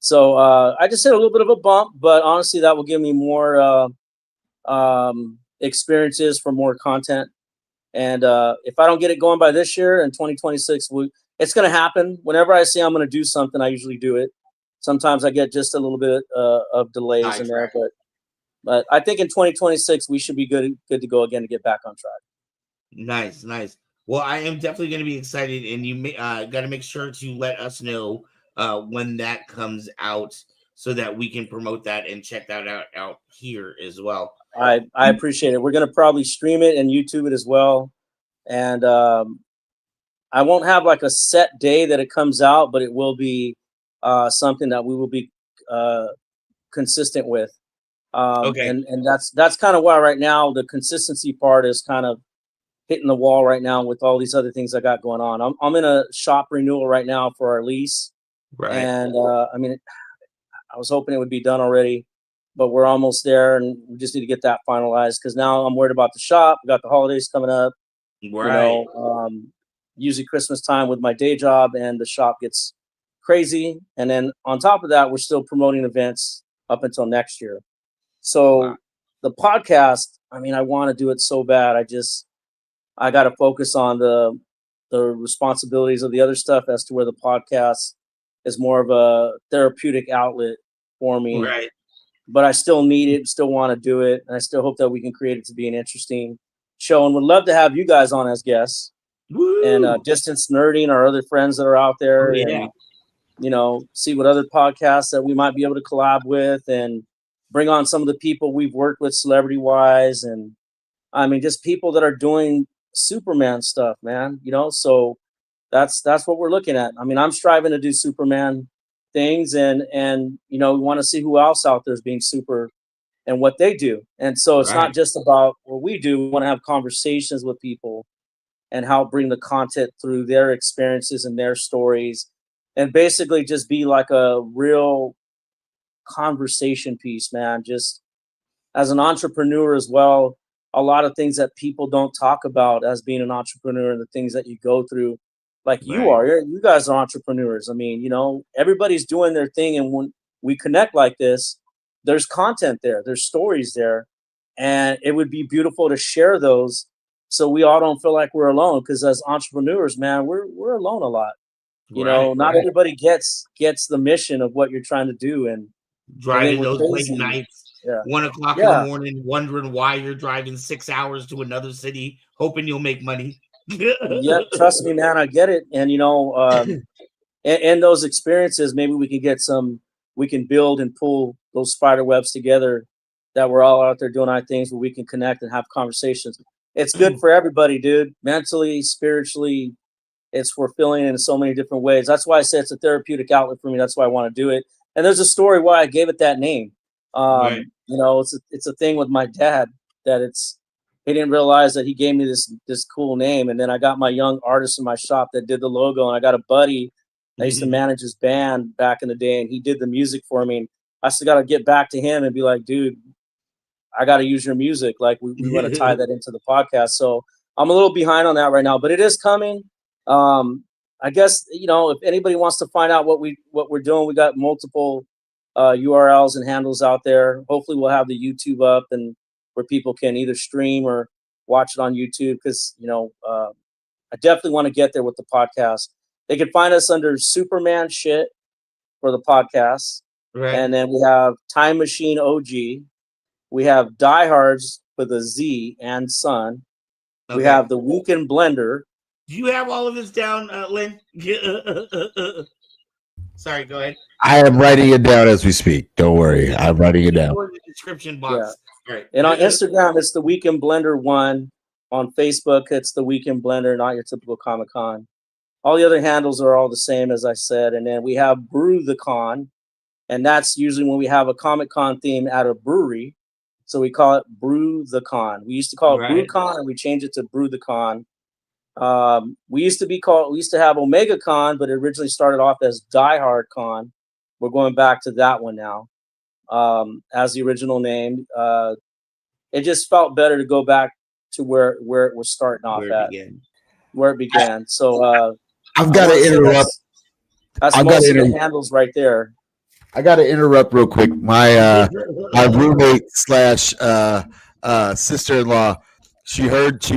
So I just hit a little bit of a bump, but honestly, that will give me more experiences for more content. And if I don't get it going by this year in 2026, it's going to happen. Whenever I say I'm going to do something, I usually do it. Sometimes I get just a little bit of delays in there, but I think in 2026 we should be good to go again to get back on track. Nice. Well, I am definitely going to be excited, and you got to make sure to let us know when that comes out so that we can promote that and check that out here as well. I appreciate it. We're going to probably stream it and YouTube it as well, and I won't have like a set day that it comes out, but it will be something that we will be consistent with. Okay. And that's kind of why right now the consistency part is kind of hitting the wall right now with all these other things I got going on. I'm in a shop renewal right now for our lease, Right. and I mean, I was hoping it would be done already, but we're almost there, and we just need to get that finalized because now I'm worried about the shop. We got the holidays coming up, Right. Usually Christmas time with my day job, and the shop gets crazy, and then on top of that, we're still promoting events up until next year. So Wow. the podcast, I mean, I want to do it so bad. I got to focus on the responsibilities of the other stuff as to where the podcast is more of a therapeutic outlet for me. Right. But I still need it, still want to do it, and I still hope that we can create it to be an interesting show. And would love to have you guys on as guests. Woo! And Distance Nerding, our other friends that are out there, Yeah. and see what other podcasts that we might be able to collab with, and bring on some of the people we've worked with celebrity wise, and I mean just people that are doing Superman stuff, man. So that's what we're looking at. I mean, I'm striving to do Superman things, and we want to see who else out there is being super and what they do. And so it's not just about what we do. We want to have conversations with people and help bring the content through their experiences and their stories, and basically just be like a real conversation piece, man. Just as an entrepreneur as well, a lot of things that people don't talk about as being an entrepreneur and the things that you go through, like you are. You guys are entrepreneurs. I mean, everybody's doing their thing, and when we connect like this, there's content there, there's stories there, and it would be beautiful to share those so we all don't feel like we're alone. Because as entrepreneurs, man, we're alone a lot. Not everybody gets the mission of what you're trying to do, and driving those late nights, 1 o'clock in the morning, wondering why you're driving 6 hours to another city, hoping you'll make money. Yeah, trust me, man, I get it. And and those experiences, maybe we can build and pull those spider webs together, that we're all out there doing our things where we can connect and have conversations. It's good for everybody, dude. Mentally, spiritually, it's fulfilling in so many different ways. That's why I say it's a therapeutic outlet for me. That's why I want to do it. And there's a story why I gave it that name. It's a thing with my dad that he didn't realize that he gave me this cool name. And then I got my young artist in my shop that did the logo, and I got a buddy that used to manage his band back in the day, and he did the music for me. And I still got to get back to him and be like, dude, I got to use your music. Like we want to tie that into the podcast. So I'm a little behind on that right now, but it is coming. I guess, if anybody wants to find out what we're doing, we got multiple URLs and handles out there. Hopefully we'll have the YouTube up, and where people can either stream or watch it on YouTube. Cause I definitely want to get there with the podcast. They can find us under Superman Shit for the podcast. Right. And then we have Time Machine OG. We have Diehards with a Z and Son. Okay. We have the Weekend Blender. Do you have all of this down, Lynn? Sorry, go ahead. I am writing it down as we speak. Don't worry. I'm writing it down. In the description box. Yeah. Right. And on Instagram, it's the Weekend Blender 1. On Facebook, it's the Weekend Blender, not your typical Comic-Con. All the other handles are all the same, as I said. And then we have Brew the Con. And that's usually when we have a Comic-Con theme at a brewery. So we call it Brew the Con. We used to call it Brew Con, and we changed it to Brew the Con. We used to have Omega Con, but it originally started off as Die Hard Con. We're going back to that one now as the original name. It just felt better to go back to where it was starting off where it began. So I've got to interrupt. That's most of the handles right there. I got to interrupt real quick. My roommate / sister-in-law she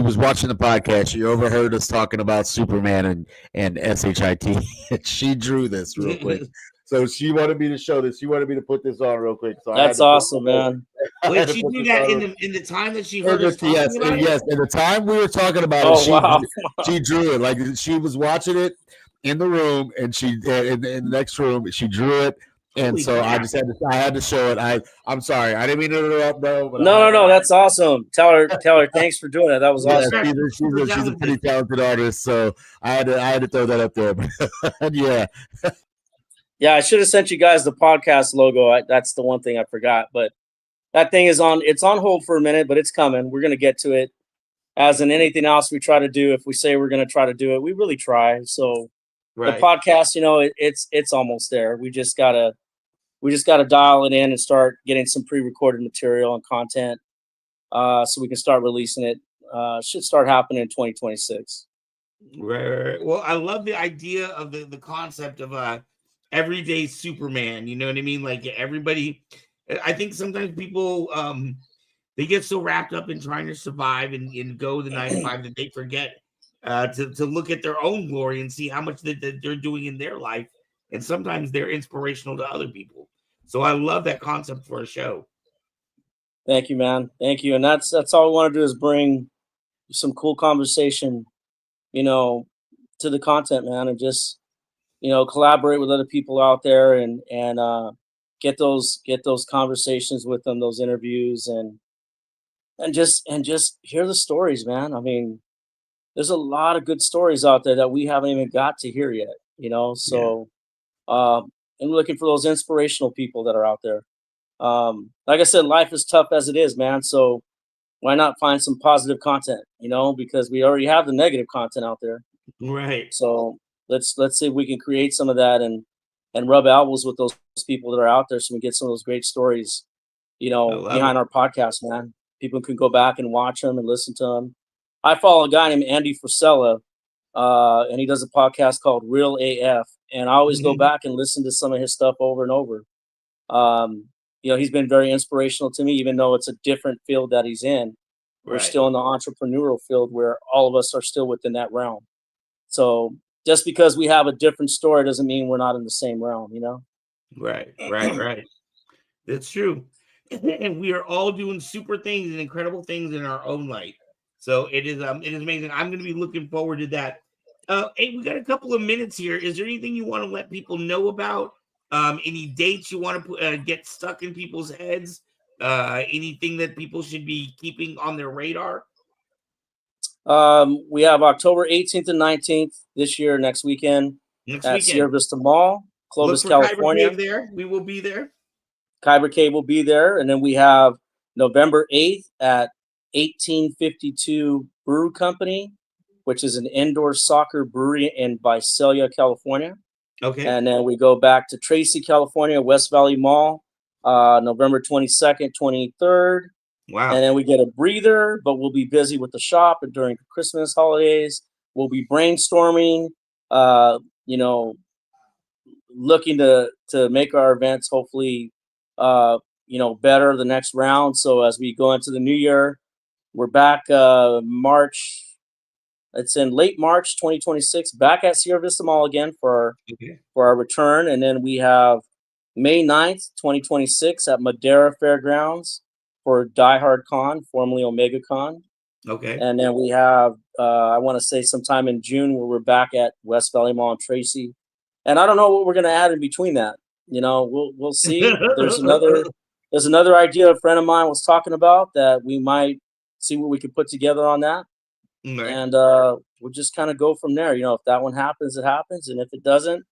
was watching the podcast. She overheard us talking about Superman and SHIT. She drew this real quick. So she wanted me to show this. She wanted me to put this on real quick. So That's awesome, man. Wait, she do that in the time that she heard us talking about it? Yes, in the time we were talking about Oh, it, wow. she drew it. Like she was watching it in the room, and she in the next room she drew it. And Holy so crap. I had to show it. I'm sorry, I didn't mean to interrupt, though. But No, that's awesome. Tell her, thanks for doing it. That was yeah, awesome. she's a pretty talented artist, so I had to throw that up there. Yeah. Yeah, I should have sent you guys the podcast logo. That's the one thing I forgot. But that thing is it's on hold for a minute, but it's coming. We're gonna get to it. As in anything else we try to do, if we say we're gonna try to do it, we really try. So Right. the podcast, it's almost there. We just gotta dial it in and start getting some pre-recorded material and content, so we can start releasing it. Should start happening in 2026. Right. Well, I love the idea of the concept of everyday Superman. You know what I mean? Like everybody, I think sometimes people they get so wrapped up in trying to survive and go the 9 to 5 that they forget to look at their own glory and see how much that they're doing in their life. And sometimes they're inspirational to other people. So I love that concept for a show. Thank you, man. Thank you. And that's all we want to do is bring some cool conversation, to the content, man, and just, collaborate with other people out there and get those conversations with them, those interviews, and just hear the stories, man. I mean, there's a lot of good stories out there that we haven't even got to hear yet, so I'm looking for those inspirational people that are out there. Like I said, life is tough as it is, man. So why not find some positive content, because we already have the negative content out there. Right. So let's see if we can create some of that and rub elbows with those people that are out there so we get some of those great stories, behind our podcast, man. People can go back and watch them and listen to them. I follow a guy named Andy Frisella, and he does a podcast called Real AF. And I always go back and listen to some of his stuff over and over. He's been very inspirational to me, even though it's a different field that he's in. We're still in the entrepreneurial field where all of us are still within that realm. So just because we have a different story doesn't mean we're not in the same realm, Right. That's true. And we are all doing super things and incredible things in our own light. So it is amazing. I'm going to be looking forward to that. Hey, we got a couple of minutes here. Is there anything you want to let people know about? Any dates you want to get stuck in people's heads? Anything that people should be keeping on their radar? We have October 18th and 19th this year, next weekend at Sierra Vista Mall, Clovis, California. Kyber Cave there. We will be there. Kyber Cave will be there. And then we have November 8th at 1852 Brew Company, which is an indoor soccer brewery in Visalia, California. Okay. And then we go back to Tracy, California, West Valley Mall, November 22nd, 23rd. Wow. And then we get a breather, but we'll be busy with the shop during Christmas holidays. We'll be brainstorming, looking to make our events hopefully, better the next round. So as we go into the new year, we're back March. It's in late March 2026, back at Sierra Vista Mall again for our return. And then we have May 9th, 2026 at Madera Fairgrounds for Die Hard Con, formerly Omega Con. Okay. And then we have, I want to say sometime in June where we're back at West Valley Mall in Tracy. And I don't know what we're going to add in between that. We'll see. There's another idea a friend of mine was talking about that we might see what we could put together on that. Right. And we'll just kind of go from there. If that one happens, it happens. And if it doesn't,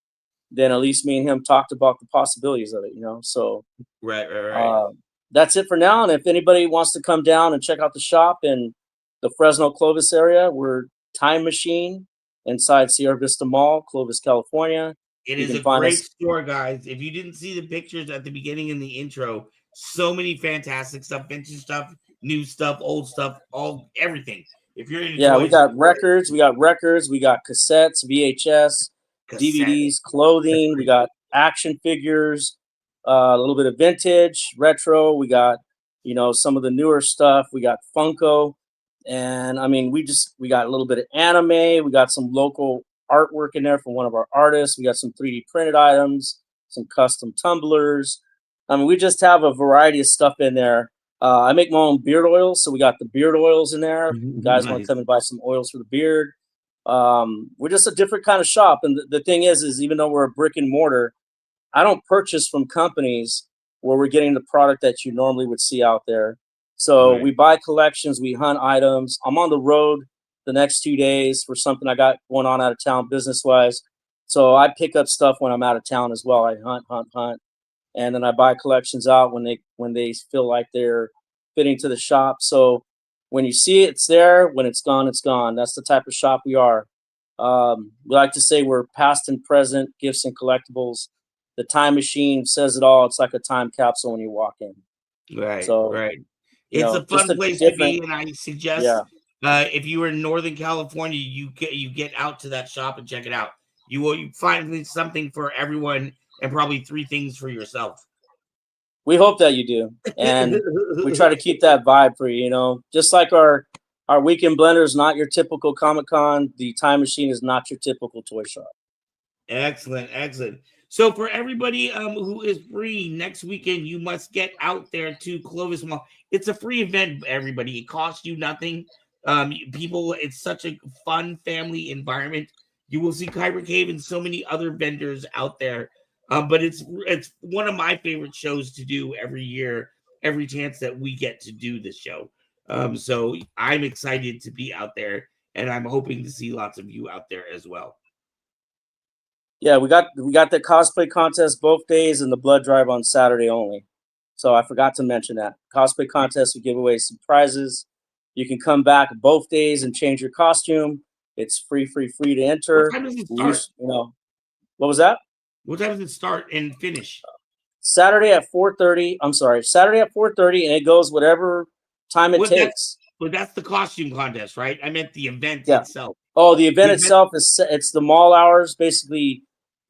then at least me and him talked about the possibilities of it, So right. That's it for now. And if anybody wants to come down and check out the shop in the Fresno Clovis area, we're Time Machine inside Sierra Vista Mall, Clovis, California. It is a great store, guys. If you didn't see the pictures at the beginning in the intro, so many fantastic stuff, vintage stuff, new stuff, old stuff, everything. If you're into toys, we got records, we got cassettes, VHS, DVDs, clothing, we got action figures, a little bit of vintage, retro, we got, some of the newer stuff, we got Funko. And I mean, we got a little bit of anime. We got some local artwork in there from one of our artists. We got some 3D printed items, some custom tumblers. I mean, we just have a variety of stuff in there. I make my own beard oils, so we got the beard oils in there. If you guys want Nice. to come and buy some oils for the beard. We're just a different kind of shop. And the thing is even though we're a brick and mortar, I don't purchase from companies where we're getting the product that you normally would see out there. So Right. we buy collections, we hunt items. I'm on the road the next 2 days for something I got going on out of town business wise. So I pick up stuff when I'm out of town as well. I hunt, and then I buy collections out when they feel like they're fitting to the shop. So when you see it, it's there. When it's gone, it's gone. That's the type of shop we are. We like to say we're past and present gifts and collectibles. The time machine says it all. It's like a time capsule when you walk in. Right. So Right. you It's know, a just fun a place to be, different, and I suggest yeah. if you are in Northern California, you get out to that shop and check it out. You find something for everyone, and probably 3 things for yourself. We hope that you do, and we try to keep that vibe for you. You know, just like our weekend blender is not your typical Comic Con. The time machine is not your typical toy shop. Excellent, excellent. So for everybody who is free next weekend, you must get out there to Clovis Mall. It's a free event, everybody. It costs you nothing. People, it's such a fun family environment. You will see Kyber Cave and so many other vendors out there. But it's one of my favorite shows to do every year, every chance that we get to do this show. So I'm excited to be out there, and I'm hoping to see lots of you out there as well. Yeah, we got the cosplay contest both days and the blood drive on Saturday only. So I forgot to mention that cosplay contest. We give away some prizes. You can come back both days and change your costume. It's free to What enter. time does it We start? you know, what was that? What time does it start and finish? Saturday at 4:30. I'm sorry, Saturday at 4:30, and it goes whatever time it What that? takes. But that's the costume contest, right? I meant the event Yeah. itself. Oh, the event The event. itself it's the mall hours, basically,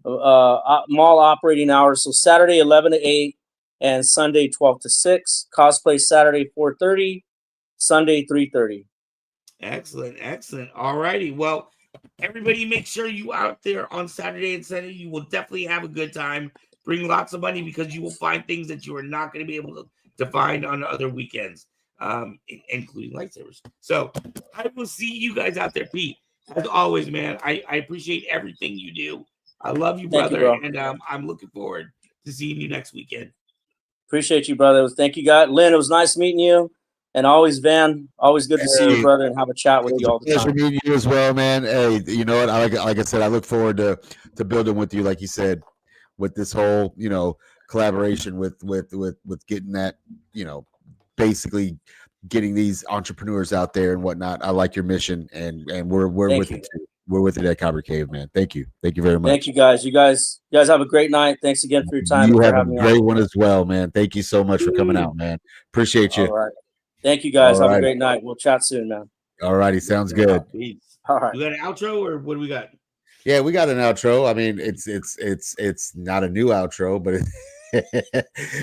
mall operating hours. So Saturday 11 to 8, and Sunday 12 to 6. Cosplay Saturday 4:30, Sunday 3:30. Excellent, excellent. All righty. Well, everybody, make sure you out there on Saturday and Sunday. You will definitely have a good time. Bring lots of money because you will find things that you are not going to be able to find on other weekends, including lightsabers. So I will see you guys out there, Pete. As always, man, I appreciate everything you do. I love you, Thank you, brother, bro. and I'm looking forward to seeing you next weekend. Appreciate you, brother. Thank you, guys. Lynn, it was nice meeting you. And always, Van, always good to see you, Hey, brother, and have a chat it with was you a all the pleasure time. meeting you as well, man. Hey, you know what? Like I said, I look forward to building with you, like you said, with this whole collaboration with getting that basically getting these entrepreneurs out there and whatnot. I like your mission, and we're Thank with you. it too. We're with it at Cobber Cave, man. Thank you very much. Thank you, guys. You guys have a great night. Thanks again for your time You and for have a having me great on. one as well, man. Thank you so much for coming out, man. Appreciate All you. right. Thank you, All guys. Have a right. great night. We'll chat soon, man. All righty. Sounds good. Peace. All right. We got an outro, or what do we got? Yeah, we got an outro. I mean, it's not a new outro, but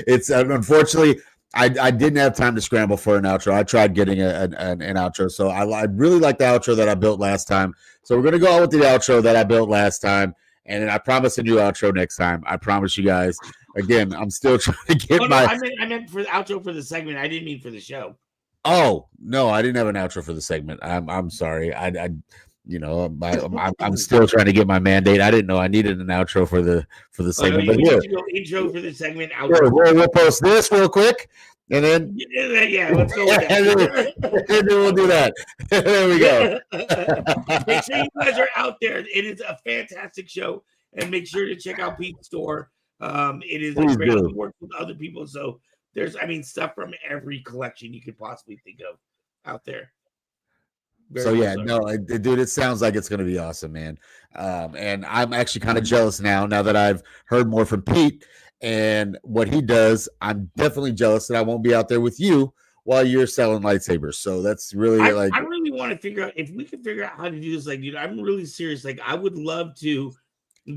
it's unfortunately I didn't have time to scramble for an outro. I tried getting an outro, so I really like the outro that I built last time. So we're gonna go out with the outro that I built last time, and then I promise a new outro next time. I promise you guys. Again, I'm still trying to get No, I meant for the outro for the segment. I didn't mean for the show. Oh no, I didn't have an outro for the segment. I'm sorry. I'm still trying to get my mandate. I didn't know I needed an outro for the segment. We But need here, to go intro for the segment. Outro. we'll post this real quick, and then Yeah, let's go with and that. then we'll do that. There we go. Make sure you guys are out there. It is a fantastic show, and make sure to check out Pete's store. It is Please a great. do. He works with other people, so there's, stuff from every collection you could possibly think of out there. So yeah, no, dude, it sounds like it's going to be awesome, man. And I'm actually kind of jealous now that I've heard more from Pete and what he does. I'm definitely jealous that I won't be out there with you while you're selling lightsabers. So that's really I really want to figure out if we can figure out how to do this. Like, I'm really serious. Like, I would love to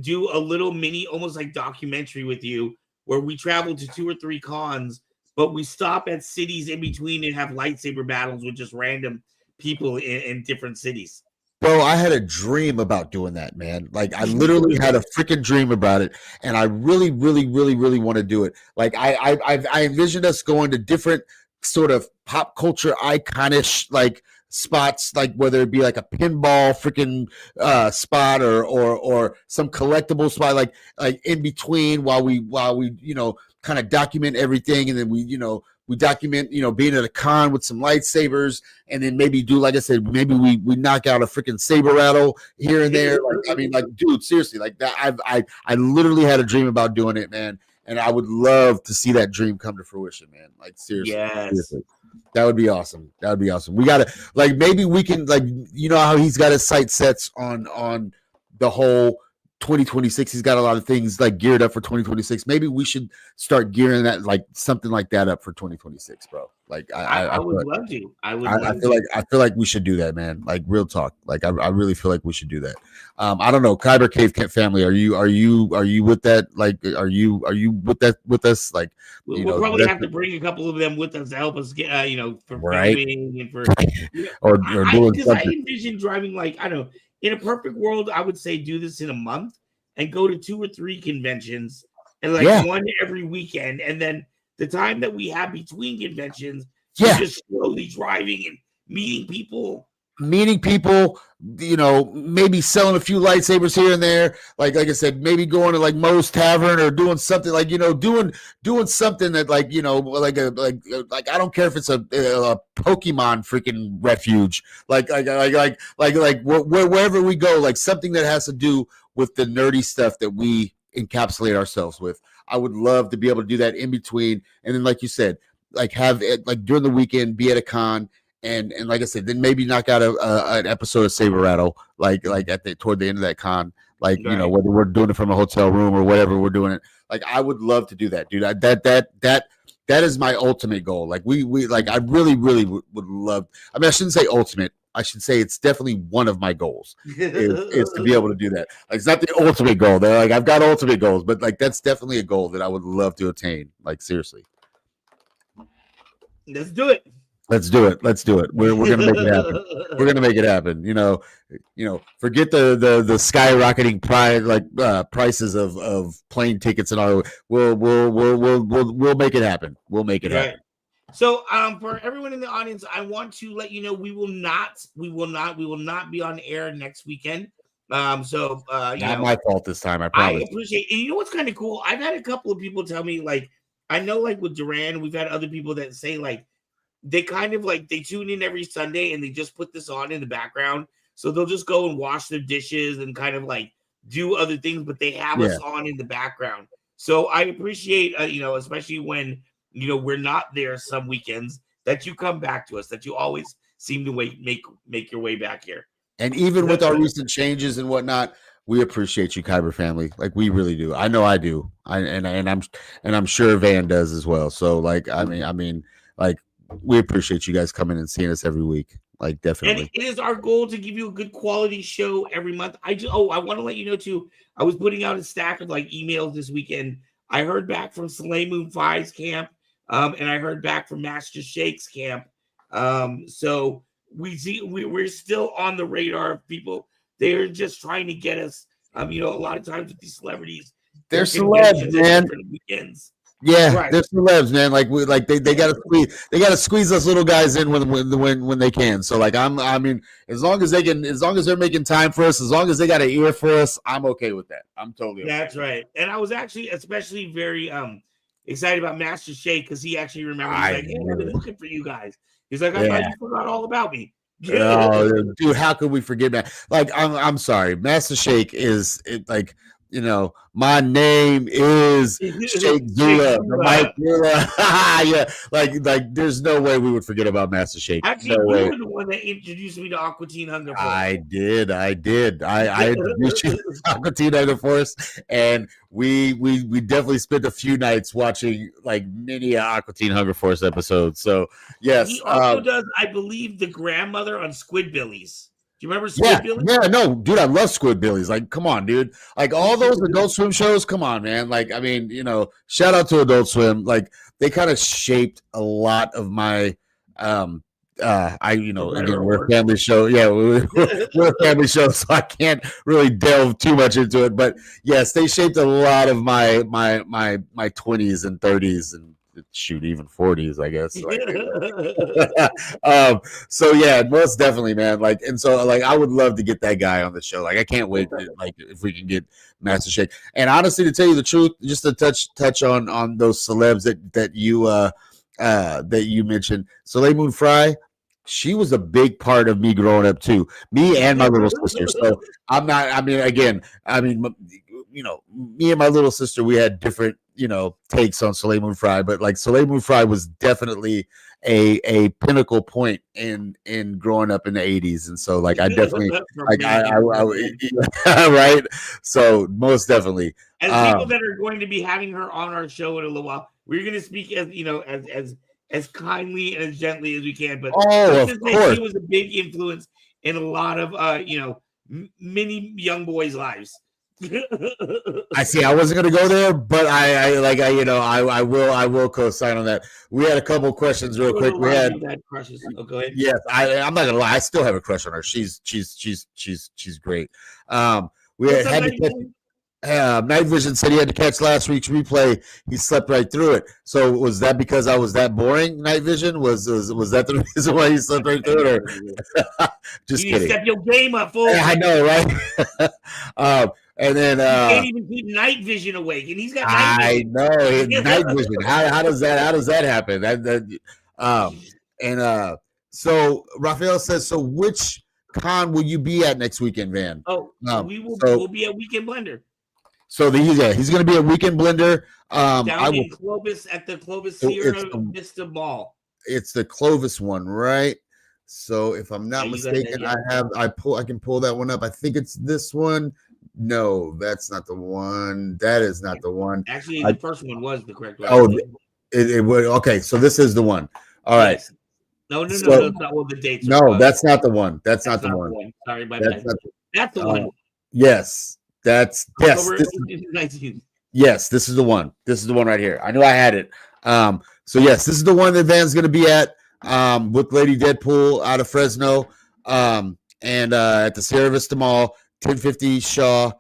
do a little mini, almost like documentary with you, where we travel to 2 or 3 cons, but we stop at cities in between and have lightsaber battles with just random people in different cities. Bro, I had a dream about doing that, man. Like I literally had a freaking dream about it, and I really, really, really, really want to do it. Like I envisioned us going to different sort of pop culture iconish like spots, like whether it be like a pinball freaking spot or some collectible spot, like in between while we kind of document everything, and then we document being at a con with some lightsabers, and then maybe do, like I said, maybe we knock out a freaking saber rattle here and there. Like I mean, like dude, seriously, like that. I literally had a dream about doing it, man, and I would love to see that dream come to fruition, man. Like seriously, Yes. seriously. That would be awesome. That would be awesome. We gotta like maybe we can like how he's got his sight sets on the whole 2026. He's got a lot of things like geared up for 2026. Maybe we should start gearing that like something like that up for 2026, bro. Like I would love to. I feel like we should do that, man. Like real talk. Like I really feel like we should do that. I don't know. Kyber Cave family, are you with that? Like are you with us? Like we'll probably have to bring a couple of them with us to help us get for right? filming and for or doing because I something. envision driving like I don't know. In a perfect world, I would say do this in a month and go to 2 or 3 conventions and like one every weekend, and then the time that we have between conventions, just slowly driving and meeting people, maybe selling a few lightsabers here and there. Like I said, maybe going to like Moe's Tavern or doing something like, doing something that like I don't care if it's a Pokemon freaking refuge, wherever we go, like something that has to do with the nerdy stuff that we encapsulate ourselves with. I would love to be able to do that in between. And then, like you said, like have it like during the weekend, be at a con. And like I said, then maybe knock out an episode of Saber Rattle, like toward the end of that con, like right. Whether we're doing it from a hotel room or whatever we're doing it. Like I would love to do that, dude. That is my ultimate goal. Like we like I really would love. I mean, I shouldn't say ultimate. I should say it's definitely one of my goals is to be able to do that. Like it's not the ultimate goal. They're like I've got ultimate goals, but like that's definitely a goal that I would love to attain. Like seriously, let's do it. Let's do it. We're gonna make it happen. We're gonna make it happen. Forget the skyrocketing prices of plane tickets and all. We'll make it happen. We'll make it happen. So for everyone in the audience, I want to let you know we will not be on air next weekend. Not my fault this time. I promise. I appreciate. And you know what's kind of cool? I've had a couple of people tell me like I know like with Duran, we've had other people that say like. They kind of like they tune in every Sunday and they just put this on in the background. So they'll just go and wash their dishes and kind of like do other things, but they have us on in the background. So I appreciate, especially when, we're not there some weekends, that you come back to us, that you always seem to make your way back here. And even with our recent changes and whatnot, we appreciate you, Kyber family. Like we really do. I know I do. I'm sure Van does as well. So like, I mean, like, we appreciate you guys coming and seeing us every week. Like definitely. And it is our goal to give you a good quality show every month. I want to let you know too. I was putting out a stack of like emails this weekend. I heard back from Soleil Moon 5's camp, and I heard back from Master Shake's camp. So we're still on the radar of people. They're just trying to get us. A lot of times with these celebrities, they're celebs, man. Weekends. Yeah, right. They're celebs, man. Like they gotta squeeze us little guys in when they can. So like I mean, as long as they're making time for us, as long as they got an ear for us, I'm okay with that. I'm totally okay. That's right. And I was actually especially very excited about Master Shake because he actually remembered. He's like, hey, I've been looking for you guys. He's like, I thought you forgot all about me. Oh, dude, how could we forget that? Like, I'm sorry, Master Shake is like. My name is Shake Zula. Mike Zula. Yeah, like there's no way we would forget about Master Shake. Actually, you were the one that introduced me to Aqua Teen Hunger Force. I did. I introduced you to Aqua Teen Hunger Force, and we definitely spent a few nights watching like many Aqua Teen Hunger Force episodes. So yes, he also does, I believe, the grandmother on Squidbillies. You remember Squidbillies? Yeah, no, dude, I love Squidbillies. Like, come on, dude. Like all those Adult Swim shows, come on, man. Like, I mean, shout out to Adult Swim. Like, they kind of shaped a lot of my again, we're a family show. Yeah, we're a family show, so I can't really delve too much into it. But yes, they shaped a lot of my 20s and 30s and shoot, even 40s, I guess. So yeah, most definitely, man. Like, and so like, I would love to get that guy on the show. Like, I can't wait. Like, if we can get Master Shake. And honestly, to tell you the truth, just to touch on those celebs that you mentioned, Soleil Moon Frye, she was a big part of me growing up too. Me and my little sister. So I'm not. I mean, again, me and my little sister, we had different takes on Soleil Moon Frye, but like Soleil Moon Frye was definitely a pinnacle point in growing up in the 80s. And so like I definitely like I right. So most definitely. As people that are going to be having her on our show in a little while, we're going to speak as kindly and as gently as we can. But of course, she was a big influence in a lot of many young boys' lives. I see. I wasn't going to go there, but I will co-sign on that. We had a couple questions real quick. We had crushes. Oh, go ahead. Yes, I'm not gonna lie. I still have a crush on her. She's great. We had to catch, Night Vision said he had to catch last week's replay. He slept right through it. So was that because I was that boring? Night Vision was that the reason why he slept right through it? Or just kidding. Step your game up, fool. Yeah, I know, right? And then you can't even keep Night Vision awake, and he's got Night Vision. I know Night Vision. How does that happen? So Raphael says, so which con will you be at next weekend, Van? We'll be at Weekend Blender. So he's going to be at Weekend Blender. Down in Clovis at the Clovis Sierra Vista Mall. It's the Clovis one, right? So if I'm not mistaken, I can pull that one up. I think it's this one. No, that's not the one. That is not the one. Actually, the first one was the correct one. Oh, it would. Okay, so this is the one. All right. Yes. No, that's not what the dates are. No, that's not the one. That's not the one. Sorry, my bad. That's the one. Yes, yes. Yes, this is the one. This is the one right here. I knew I had it. So yes, this is the one that Van's going to be at with Lady Deadpool out of Fresno, and at the Sierra Vista Mall. 1050 Shaw.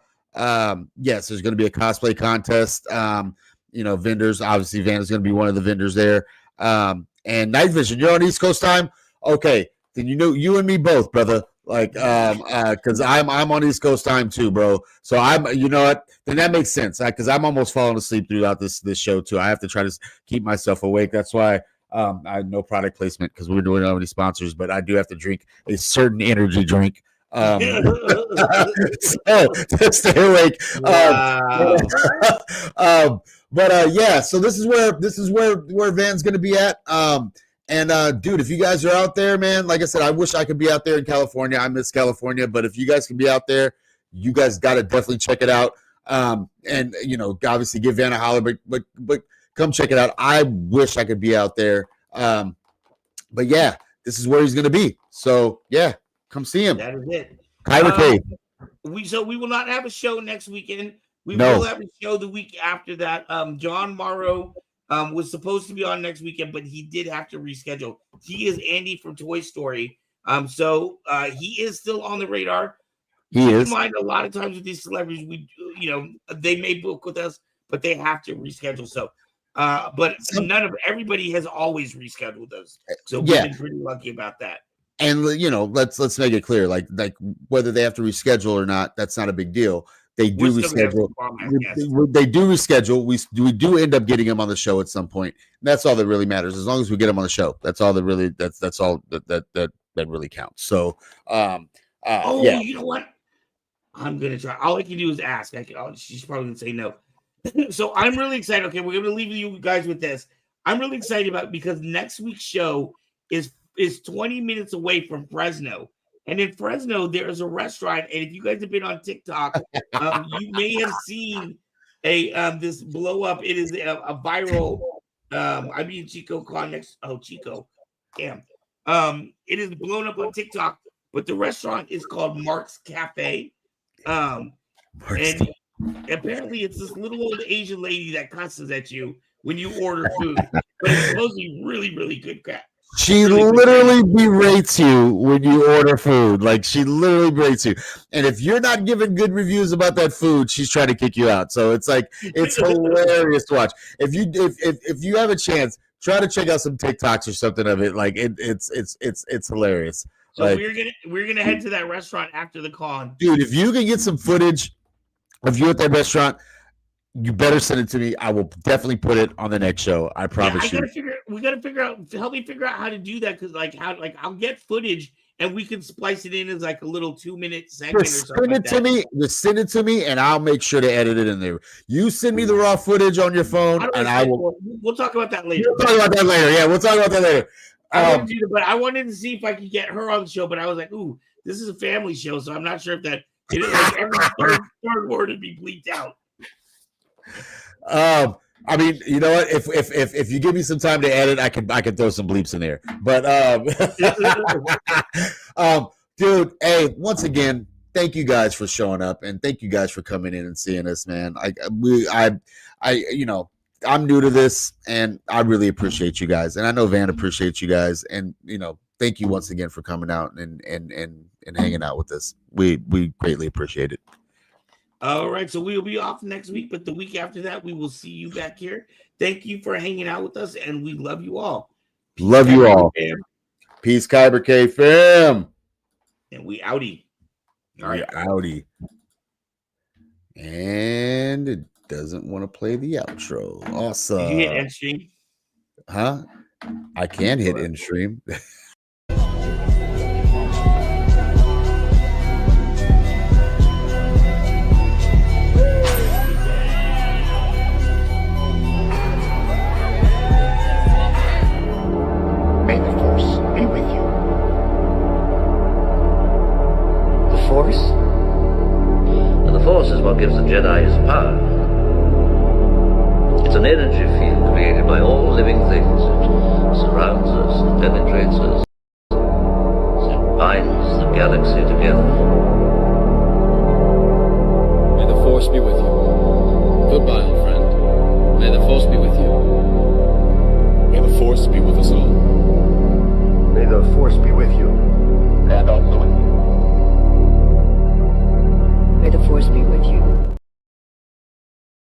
Yes, there's going to be a cosplay contest. Vendors. Obviously, Van is going to be one of the vendors there. And Night Vision, you're on East Coast time. Okay, then you and me both, brother. Like, because I'm on East Coast time too, bro. So you know what? Then that makes sense. Because I'm almost falling asleep throughout this show too. I have to try to keep myself awake. That's why I have no product placement because we're doing any sponsors, but I do have to drink a certain energy drink. So to stay awake. Wow. So this is where Van's gonna be at. Dude, if you guys are out there, man, like I said, I wish I could be out there in California. I miss California, but if you guys can be out there, you guys gotta definitely check it out. Obviously give Van a holler, but come check it out. I wish I could be out there. But yeah, this is where he's gonna be. So yeah. Come see him. That is it. We will not have a show next weekend. We will have a show the week after that. John Morrow was supposed to be on next weekend, but he did have to reschedule. He is Andy from Toy Story. So he is still on the radar. He is. Keep in mind, a lot of times with these celebrities, they may book with us, but they have to reschedule. So, but everybody has always rescheduled us. So we've been pretty lucky about that. And let's make it clear, like whether they have to reschedule or not, that's not a big deal. They do reschedule. They do reschedule. We do end up getting them on the show at some point. That's all that really matters. As long as we get them on the show, that's all that really that's all that really counts. So, you know what? I'm gonna try. All I can do is ask. She's probably gonna say no. So I'm really excited. Okay, we're gonna leave you guys with this. I'm really excited because next week's show is 20 minutes away from Fresno. And in Fresno, there is a restaurant. And if you guys have been on TikTok, you may have seen this blow up. It is a viral. Chico called next. Oh, Chico. Damn. It is blown up on TikTok, but the restaurant is called Mark's Cafe. And apparently it's this little old Asian lady that cusses at you when you order food. But it's supposed to be really, really good crap. She literally berates you when you order food. Like she literally berates you. And if you're not giving good reviews about that food, she's trying to kick you out. So it's like it's hilarious to watch. If you have a chance, try to check out some TikToks or something of it. Like it's hilarious. So like, we're gonna head to that restaurant after the con. Dude, if you can get some footage of you at that restaurant, you better send it to me. I will definitely put it on the next show. I promise you. We gotta figure out. Help me figure out how to do that because, I'll get footage and we can splice it in as like a little 2-minute segment Just or something. Send it to me. Just send it to me, and I'll make sure to edit it in there. You send me the raw footage on your phone, and I will. We'll talk about that later. We'll talk about that later. Yeah, we'll talk about that later. I wanted to see if I could get her on the show, but I was like, "Ooh, this is a family show, so I'm not sure if that every third word would be bleeped out." I mean, you know what? If you give me some time to edit, I can throw some bleeps in there. But dude, hey, once again, thank you guys for showing up, and thank you guys for coming in and seeing us, man. I'm new to this, and I really appreciate you guys, and I know Van appreciates you guys, and thank you once again for coming out and hanging out with us. We greatly appreciate it. All right, so we'll be off next week, but the week after that, we will see you back here. Thank you for hanging out with us, and we love you all. Peace, love you all. Fam. Peace, Kyber K fam. And we outie. All right, outie. And it doesn't want to play the outro. Awesome. Did you hit end stream? Huh? I can hit end stream. May the Force be with you. The Force? And the Force is what gives the Jedi his power. It's an energy field created by all living things. It surrounds us and penetrates us. It binds the galaxy together. May the Force be with you.